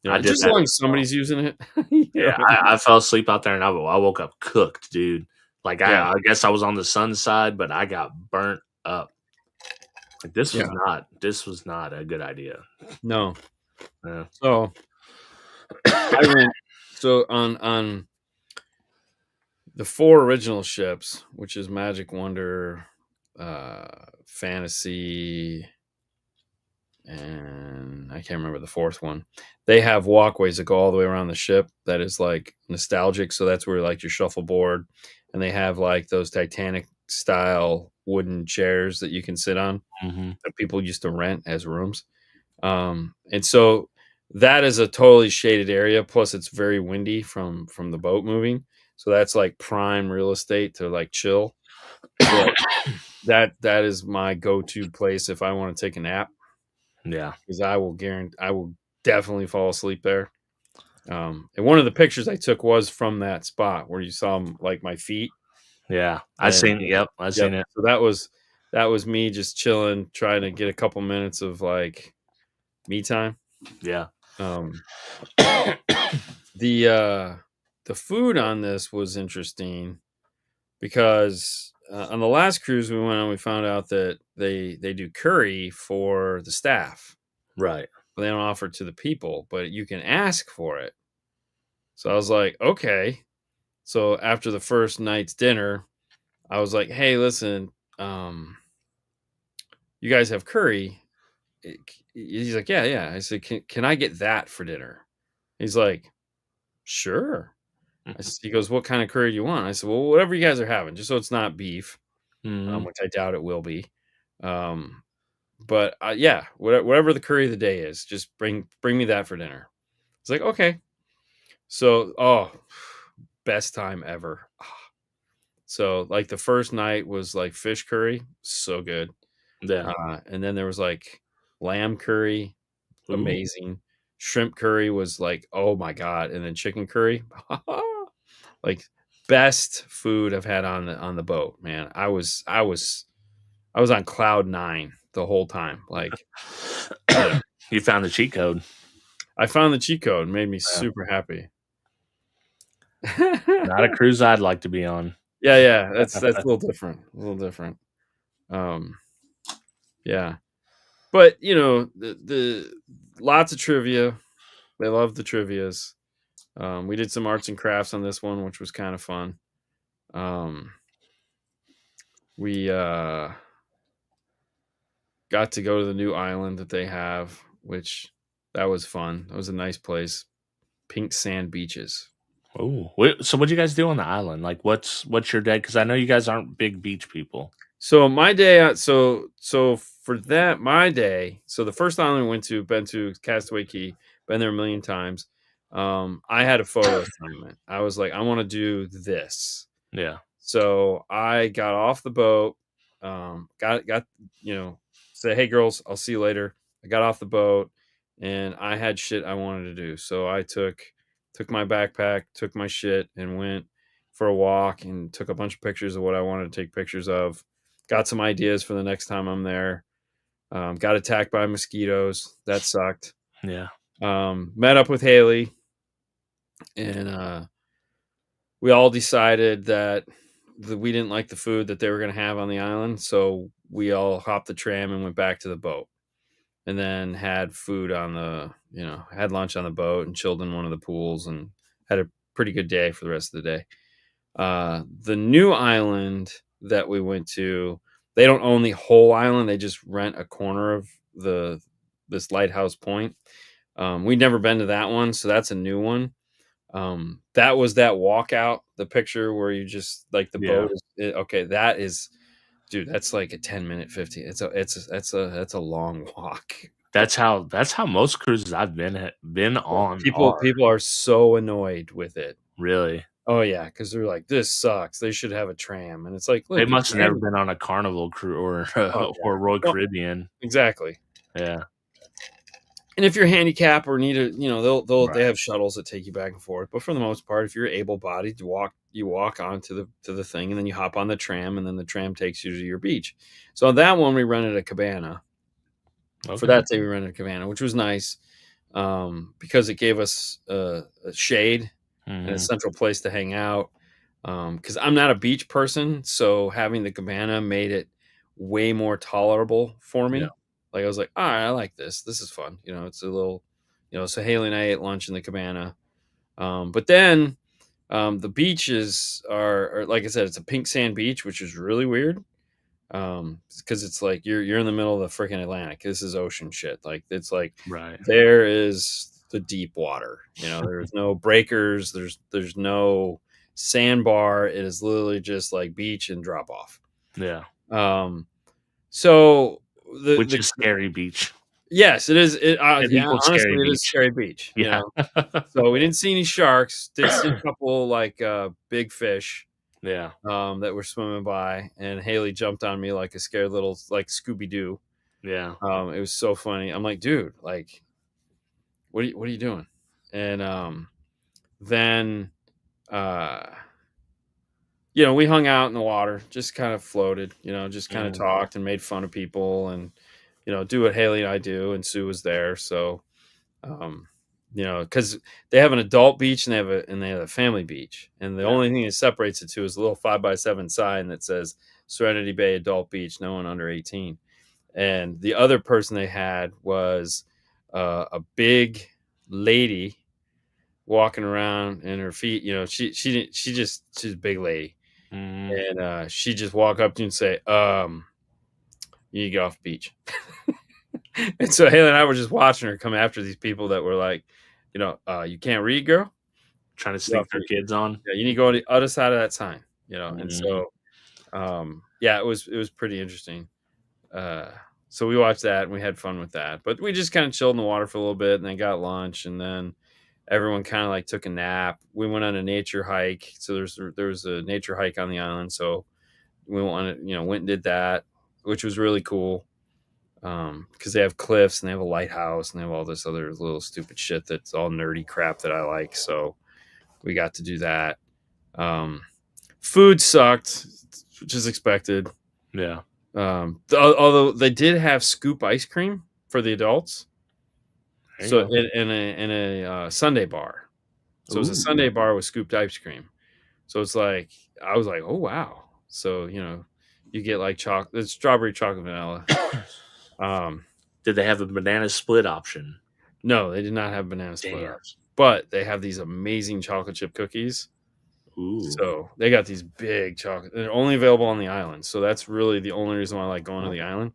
I did Just as that long as as well. somebody's using it. You know Yeah, what I mean? I fell asleep out there and I woke up cooked, dude. Like Yeah, I guess I was on the sun side, but I got burnt up. Like yeah. this was not a good idea. No. Yeah. So I went. So on the four original ships, which is Magic Wonder, Fantasy, and I can't remember the fourth one. They have walkways that go all the way around the ship. That is like nostalgic. So that's where like your shuffleboard, and they have like those Titanic style wooden chairs that you can sit on Hmm. that people used to rent as rooms. And so that is a totally shaded area. Plus, it's very windy from the boat moving. So that's like prime real estate to like chill. So that is my go-to place if I want to take a nap, Yeah. because I will definitely fall asleep there. And one of the pictures I took was from that spot where you saw like my feet. Yeah. I And seen it. Yep. I yep. seen it. So that was me just chilling, trying to get a couple minutes of like me time. Yeah. Um, the food on this was interesting because on the last cruise we went on, we found out that they do curry for the staff, Right. but they don't offer it to the people, but you can ask for it. So I was like, okay. So after the first night's dinner, I was like, hey, listen, you guys have curry? He's like, yeah. I said, can I get that for dinner? He's like, sure. He goes, what kind of curry do you want? I said, well, whatever you guys are having, just so it's not beef, Hmm. which I doubt it will be. But yeah, whatever the curry of the day is, just bring me that for dinner. It's like, okay. So, best time ever. So, like the first night was like fish curry, so good. Yeah. And then there was like lamb curry, Ooh. amazing. Shrimp curry was like, oh my god, and then chicken curry, like best food I've had on the boat, man. I was on cloud 9 the whole time. Like, You found the cheat code. I found the cheat code, made me Yeah. super happy. Not a cruise I'd like to be on. Yeah, that's a little different. A little different. Um, yeah. But the lots of trivia. They love the trivias. We did some arts and crafts on this one, which was kind of fun. We got to go to the new island that they have, which that was fun. That was a nice place. Pink sand beaches. Oh, so what do you guys do on the island? Like, what's your day? Because I know you guys aren't big beach people. So my day, so for that, my day. So the first island we went to, been to Castaway Key, been there a million times. I had a photo assignment. I was like, I want to do this. Yeah. So I got off the boat, got said, hey girls, I'll see you later. I got off the boat and I had shit I wanted to do. So I took my backpack, took my shit and went for a walk and took a bunch of pictures of what I wanted to take pictures of. Got some ideas for the next time I'm there. Got attacked by mosquitoes. That sucked. Yeah. Met up with Haley and we all decided that we didn't like the food that they were going to have on the island. So we all hopped the tram and went back to the boat and then had food on had lunch on the boat and chilled in one of the pools and had a pretty good day for the rest of the day. The new island that we went to, they don't own the whole island. They just rent a corner of this lighthouse point. We'd never been to that one. So that's a new one. That was that walkout, the picture where you just like the boat is okay. That is, dude, that's like a 10-minute 15. That's a long walk. That's how most cruises I've been on. People are so annoyed with it. Really? Oh yeah, because they're like, this sucks. They should have a tram, and it's like, look, They must have never been on a Carnival cruise or Royal Caribbean. Exactly. Yeah. And if you're handicapped or need a, they have shuttles that take you back and forth. But for the most part, if you're able-bodied, you walk onto the thing, and then you hop on the tram, and then the tram takes you to your beach. So on that one, we rented a cabana. Okay. For that day, we rented a cabana, which was nice because it gave us a shade and a central place to hang out. Because I'm not a beach person, so having the cabana made it way more tolerable for me. Yeah. Like I was like, all right, I like this. This is fun. It's a little, so Haley and I ate lunch in the cabana. But then the beaches are, like I said, it's a pink sand beach, which is really weird. Because it's like you're in the middle of the freaking Atlantic. This is ocean shit. Like it's like there is the deep water. There's no breakers. There's no sandbar. It is literally just like beach and drop off. Yeah. So which is scary beach. Yes, it is. Honestly, it is scary beach. Yeah. So we didn't see any sharks. Did see a couple like big fish. Yeah. That were swimming by, and Haley jumped on me like a scared little like Scooby Doo. Yeah. It was so funny. I'm like, dude, like, what are you doing? And then we hung out in the water, just kind of floated, just kind of talked and made fun of people and, do what Haley and I do. And Sue was there. So, because they have an adult beach and they have a family beach. And the only thing that separates the two is a little 5x7 sign that says Serenity Bay Adult Beach, no one under 18. And the other person they had was a big lady walking around and her feet, she's a big lady. And she just walk up to you and say, you need to get off the beach. And so Haley and I were just watching her come after these people that were like, you can't read, girl. Trying to sneak their kids on. Yeah, you need to go to the other side of that sign, And so, it was pretty interesting. So we watched that and we had fun with that. But we just kind of chilled in the water for a little bit and then got lunch and then everyone kind of like took a nap. We went on a nature hike. So there was a nature hike on the island. So we went and did that, which was really cool. Because they have cliffs and they have a lighthouse and they have all this other little stupid shit that's all nerdy crap that I like. So we got to do that. Food sucked, which is expected. Yeah. Although they did have scoop ice cream for the adults. So in a Sunday bar. So it was a Sunday bar with scooped ice cream. So it's like, I was like, oh, wow. So, you get like strawberry chocolate vanilla. Did they have a banana split option? No, they did not have banana split option. But they have these amazing chocolate chip cookies. Ooh. So they got these big chocolate. They're only available on the island. So that's really the only reason why I like going to the island.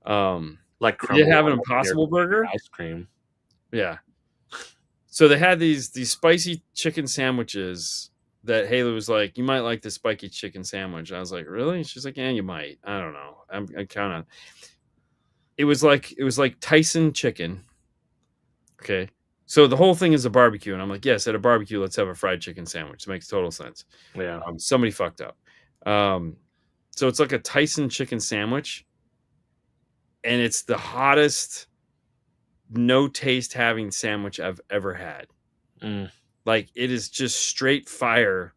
Like They did crumble have an almost near Impossible Burger. ice cream. Yeah. So they had these spicy chicken sandwiches that Haley was like, "You might like the spicy chicken sandwich." I was like, "Really?" She's like, "Yeah, you might. I don't know. I count on." It was like Tyson chicken. Okay. So the whole thing is a barbecue, and I'm like, "Yes, at a barbecue, let's have a fried chicken sandwich." It makes total sense. Yeah. Somebody fucked up. So it's like a Tyson chicken sandwich, and it's the hottest, no taste having sandwich I've ever had. Like, it is just straight fire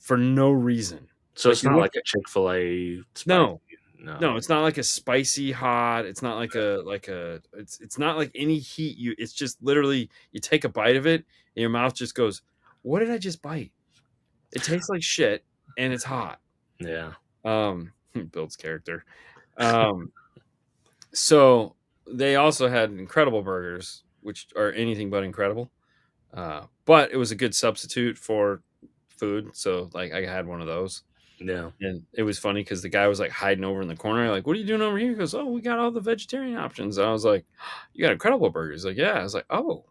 for no reason. So Like, it's you not look like a Chick-fil-A No. No. No, it's not like a spicy hot. It's not like it's not like any heat. It's just literally you take a bite of it and your mouth just goes, "What did I just bite?" It tastes like shit and it's hot. Yeah. Builds character. So they also had incredible burgers, which are anything but incredible. But it was a good substitute for food. So like I had one of those. Yeah. And it was funny because the guy was like hiding over in the corner, like, "What are you doing over here?" He goes, "Oh, we got all the vegetarian options." And I was like, "You got incredible burgers?" Like, "Yeah." I was like, "Oh."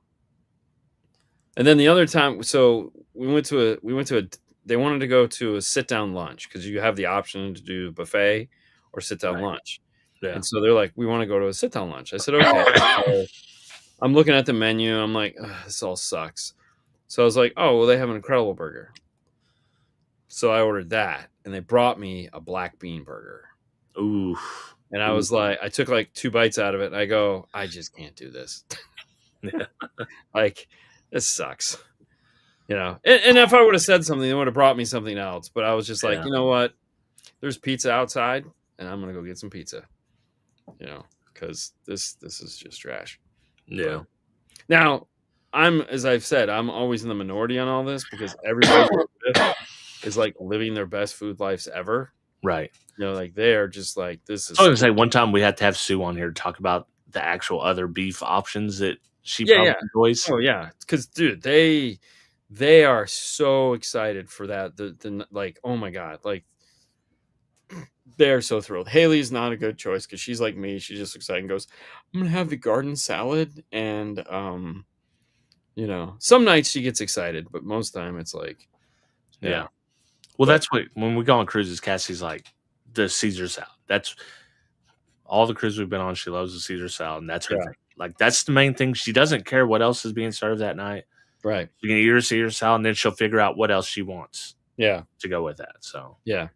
And then the other time, so we went to a they wanted to go to a sit down lunch because you have the option to do buffet or sit down lunch. Yeah. And so they're like, "We want to go to a sit down lunch." I said, "Okay." So I'm looking at the menu. I'm like, "This all sucks." So I was like, "Oh, well, they have an incredible burger." So I ordered that, and they brought me a black bean burger. Ooh. And I was like, I took like 2 bites out of it, and I go, "I just can't do this." Like, this sucks. You know? And if I would have said something, they would have brought me something else. But I was just like, Yeah. you know what? There's pizza outside, and I'm gonna go get some pizza. You know, because this is just trash. Yeah. But now, as I've said, I'm always in the minority on all this because everybody is like living their best food lives ever. Right. You know, like they are just like, this is. I was gonna say one time we had to have Sue on here to talk about the actual other beef options that she Yeah, probably yeah. enjoys. Oh yeah, because dude, they are so excited for that. The like, oh my god, like they're so thrilled. Haley's not a good choice because she's like me. She's just excited and goes, "I'm gonna have the garden salad," and you know, some nights she gets excited, but most time it's like, Yeah. Well, that's what when we go on cruises, Cassie's like the Caesar salad. That's all the cruises we've been on. She loves the Caesar salad, and that's her thing. Like that's the main thing. She doesn't care what else is being served that night. Right. She can eat her Caesar salad, and then she'll figure out what else she wants. Yeah. To go with that. So yeah.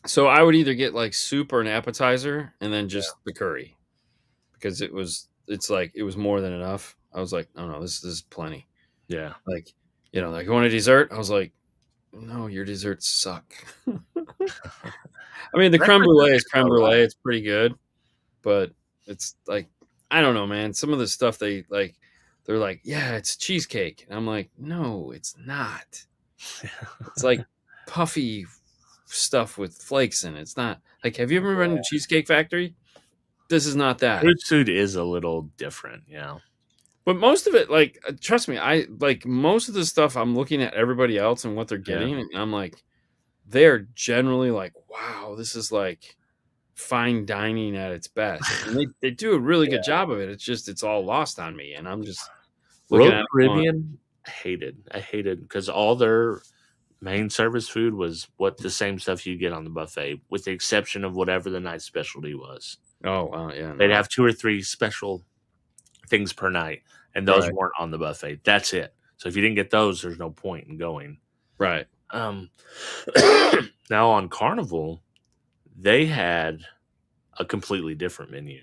So I would either get like soup or an appetizer, and then just the curry, because it was more than enough. I was like, oh no, this is plenty. Yeah. Like, you know, like, you want a dessert? I was like, no, your desserts suck. I mean, the creme brulee is creme brulee. It's pretty good, but it's like, I don't know, man. Some of the stuff they're like, yeah, it's cheesecake. And I'm like, no, it's not. It's like puffy stuff with flakes in it. It's not like, have you ever been to Cheesecake Factory? This is not that. Fruit food is a little different, yeah. But most of it, like, trust me, I like most of the stuff. I'm looking at everybody else and what they're getting, and I'm like, they're generally like, wow, this is like fine dining at its best. And they do a really good job of it. It's just it's all lost on me, and I'm just looking Royal at Caribbean. I hated because all their main service food was the same stuff you get on the buffet, with the exception of whatever the night specialty was. Oh, wow, yeah. They'd have 2 or 3 special things per night, and those weren't on the buffet. That's it. So if you didn't get those, there's no point in going. Right. Now on Carnival, they had a completely different menu.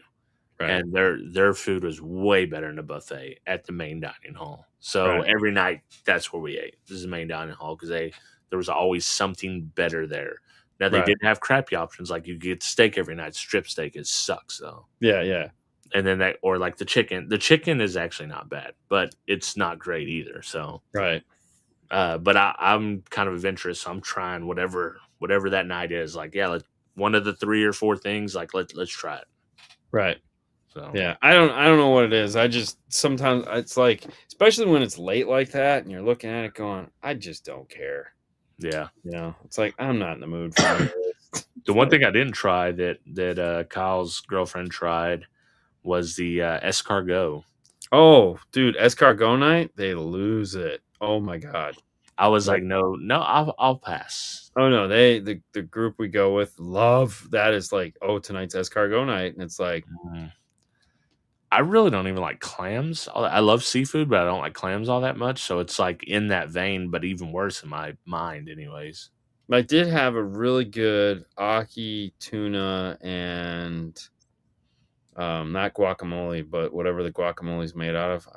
Right. And their food was way better in the buffet at the main dining hall. So every night, that's where we ate. This is the main dining hall because there was always something better there. Now they did have crappy options, like you get steak every night. Strip steak sucks though. Yeah, yeah. And then or like the chicken. The chicken is actually not bad, but it's not great either. So right. But I'm kind of adventurous. So I'm trying whatever that night is. Like, yeah, one of the 3 or 4 things. Like, let's try it. Right. So yeah, I don't know what it is. I just sometimes it's like, especially when it's late like that, and you're looking at it going, I just don't care. Yeah, you know, it's like I'm not in the mood for this. The one thing I didn't try that Kyle's girlfriend tried was the escargot. Oh, dude, escargot night, they lose it. Oh my god. I was Like, like, no, I'll pass. oh no, the group we go with love that is like, oh, tonight's escargot night, and it's like, I really don't even like clams. I love seafood, but I don't like clams all that much. So it's like in that vein, but even worse in my mind, anyways. I did have a really good ahi tuna and not guacamole, but whatever the guacamole is made out of.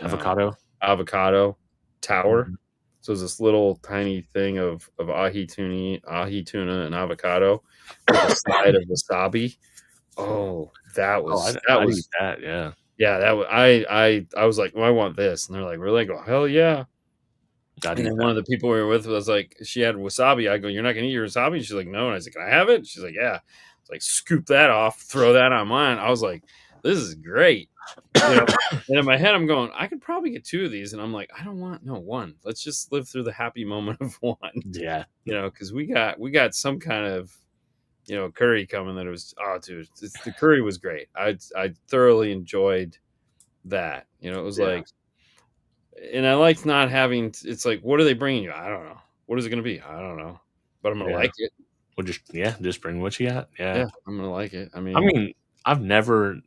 Avocado. Avocado tower. Mhm. So it's this little tiny thing of ahi tuna, and avocado with a side of wasabi. Oh, that was I'd eat that. Yeah. yeah. That was I was like, well, I want this, and they're like, really? I go, hell yeah. I'd And eat then that. one of the people we were with was like, she had wasabi. I go, you're not gonna eat your wasabi? She's like, no. And I was like, can I have it? She's like, yeah. It's like, scoop that off, throw that on mine. I was like, this is great. You know, and in my head, I'm going, I could probably get 2 of these, and I'm like, I don't want no one. Let's just live through the happy moment of one. Yeah. You know, because we got some kind of, you know, curry coming that it was, oh, dude, the curry was great. I thoroughly enjoyed that. You know, it was Yeah. like, and I liked not having. It's like, what are they bringing you? I don't know. What is it going to be? I don't know, but I'm gonna Yeah. like it. Well, just bring what you got. Yeah. Yeah, I'm gonna like it. I mean, I've never.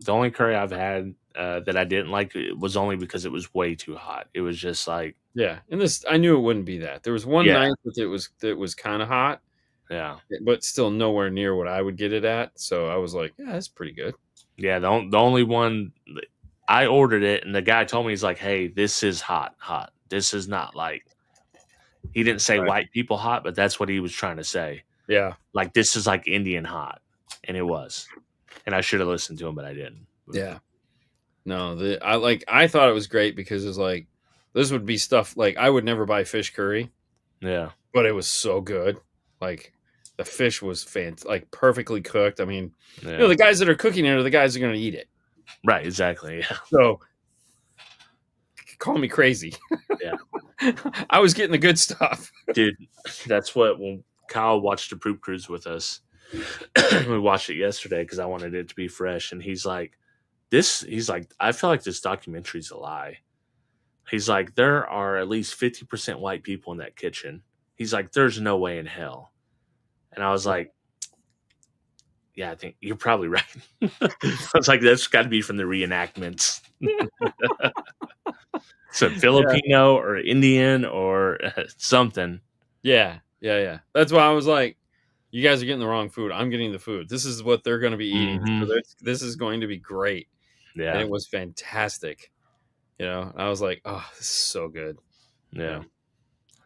The only curry I've had that I didn't like was only because it was way too hot. It was just like, yeah. And this, I knew it wouldn't be that. There was one yeah, night that it was kind of hot, yeah, but still nowhere near what I would get it at. So I was like, yeah, that's pretty good. yeah. The only one I ordered it, and the guy told me, he's like, "Hey, this is hot, hot. This is not like." He didn't say Right. white people hot, but that's what he was trying to say. Yeah, Like, this is like Indian hot, and it was. And I should have listened to him, but I didn't. yeah. No, I thought it was great because it's like this would be stuff like I would never buy fish curry, Yeah, but it was so good. Like the fish was like perfectly cooked. I mean, yeah. you know, the guys that are cooking it are the guys that are going to eat it. Right, exactly. Yeah, So call me crazy. yeah. I was getting the good stuff. Dude, that's what when Kyle watched the Poop Cruise with us. We watched it yesterday because I wanted it to be fresh, and he's like, I feel like this documentary's a lie. He's like, there are at least 50% white people in that kitchen. He's like, there's no way in hell. And I was like, yeah, I think you're probably right. I was like, that's got to be from the reenactments. So Filipino or Indian or something. Yeah. That's why I was like, you guys are getting the wrong food. I'm getting the food. This is what they're going to be eating. Mhm. So this is going to be great. And Yeah, it was fantastic. You know, I was like, oh, this is so good. yeah.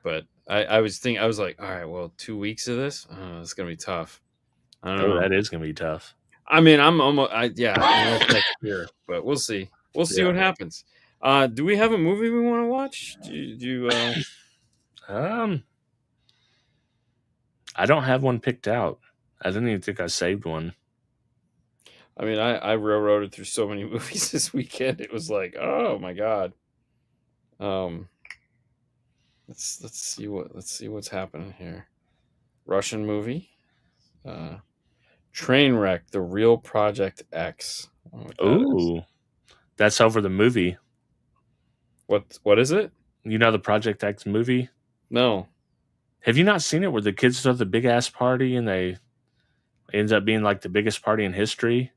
But I was like, all right, well, 2 weeks of this, it's gonna be tough. I don't Oh, know. that is gonna be tough. I mean, I'm almost, next year, but we'll see. We'll see Yeah. what happens. Do we have a movie we want to watch? Do you I don't have one picked out. I didn't even think I saved one. I mean, I railroaded through so many movies this weekend. It was like, oh my god. Let's see what's happening here. Russian movie. Trainwreck: The Real Project X. I don't know what that is. Ooh, that's over the movie. What is it? You know the Project X movie? No. Have you not seen it where the kids throw the big ass party and it ends up being like the biggest party in history?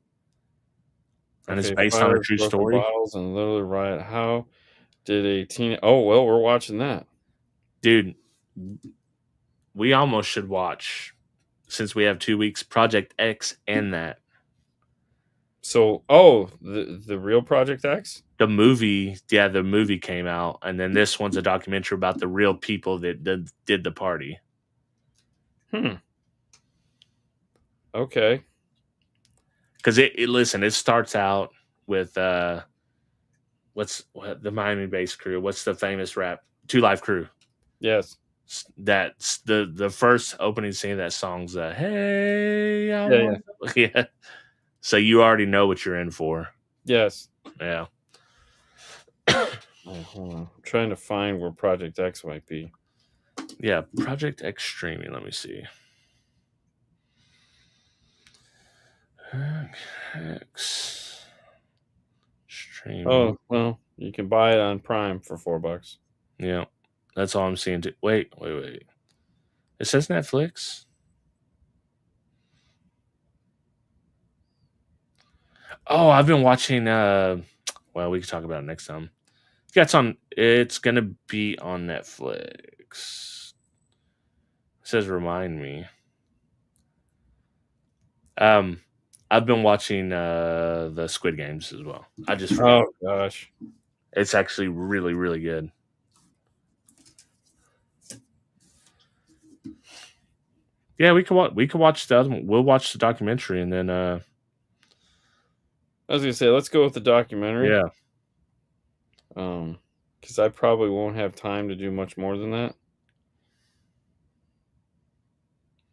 And it's based on a fires true broke the story? bottles and literally riot. How did a teen? Oh well, we're watching that. Dude, we almost should watch, since we have 2 weeks, Project X and that. So, the real Project X. The movie came out, and then this one's a documentary about the real people that did the party. Okay. Because it starts out with what's the Miami-based crew? What's the famous rap? 2 Live Crew. Yes. That's the first opening scene of that song's hey, yeah. So you already know what you're in for. Yes. Yeah. Hold on. I'm trying to find where Project X might be. Yeah, Project X streaming. Let me see. X streaming. Oh, well, you can buy it on Prime for $4. Yeah, that's all I'm seeing. Wait. It says Netflix. Oh, I've been watching. Well, we can talk about it next time. Yeah, it's gonna be on Netflix. It says remind me. I've been watching the Squid Games as well. I just forgot. Oh gosh, It's actually really, really good. Yeah, we can watch the other one. We'll watch the documentary and then I was gonna say let's go with the documentary. yeah. Because I probably won't have time to do much more than that.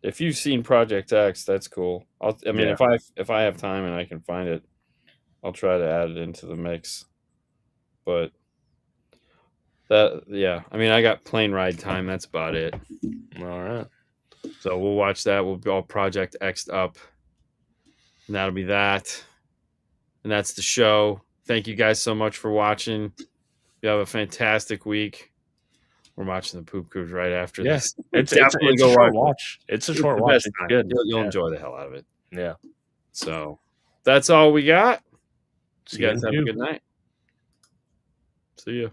If you've seen Project X, that's cool. If I have time and I can find it, I'll try to add it into the mix. But I got plane ride time. That's about it. All right. So we'll watch that. We'll be all Project X'd up, and that'll be that. And that's the show. Thank you guys so much for watching. You have a fantastic week. We're watching the Poop Cruise right after this. It's a short watch. It's a short watch. It's good. You'll enjoy the hell out of it. Yeah. So that's all we got. See you guys have a good night. See ya.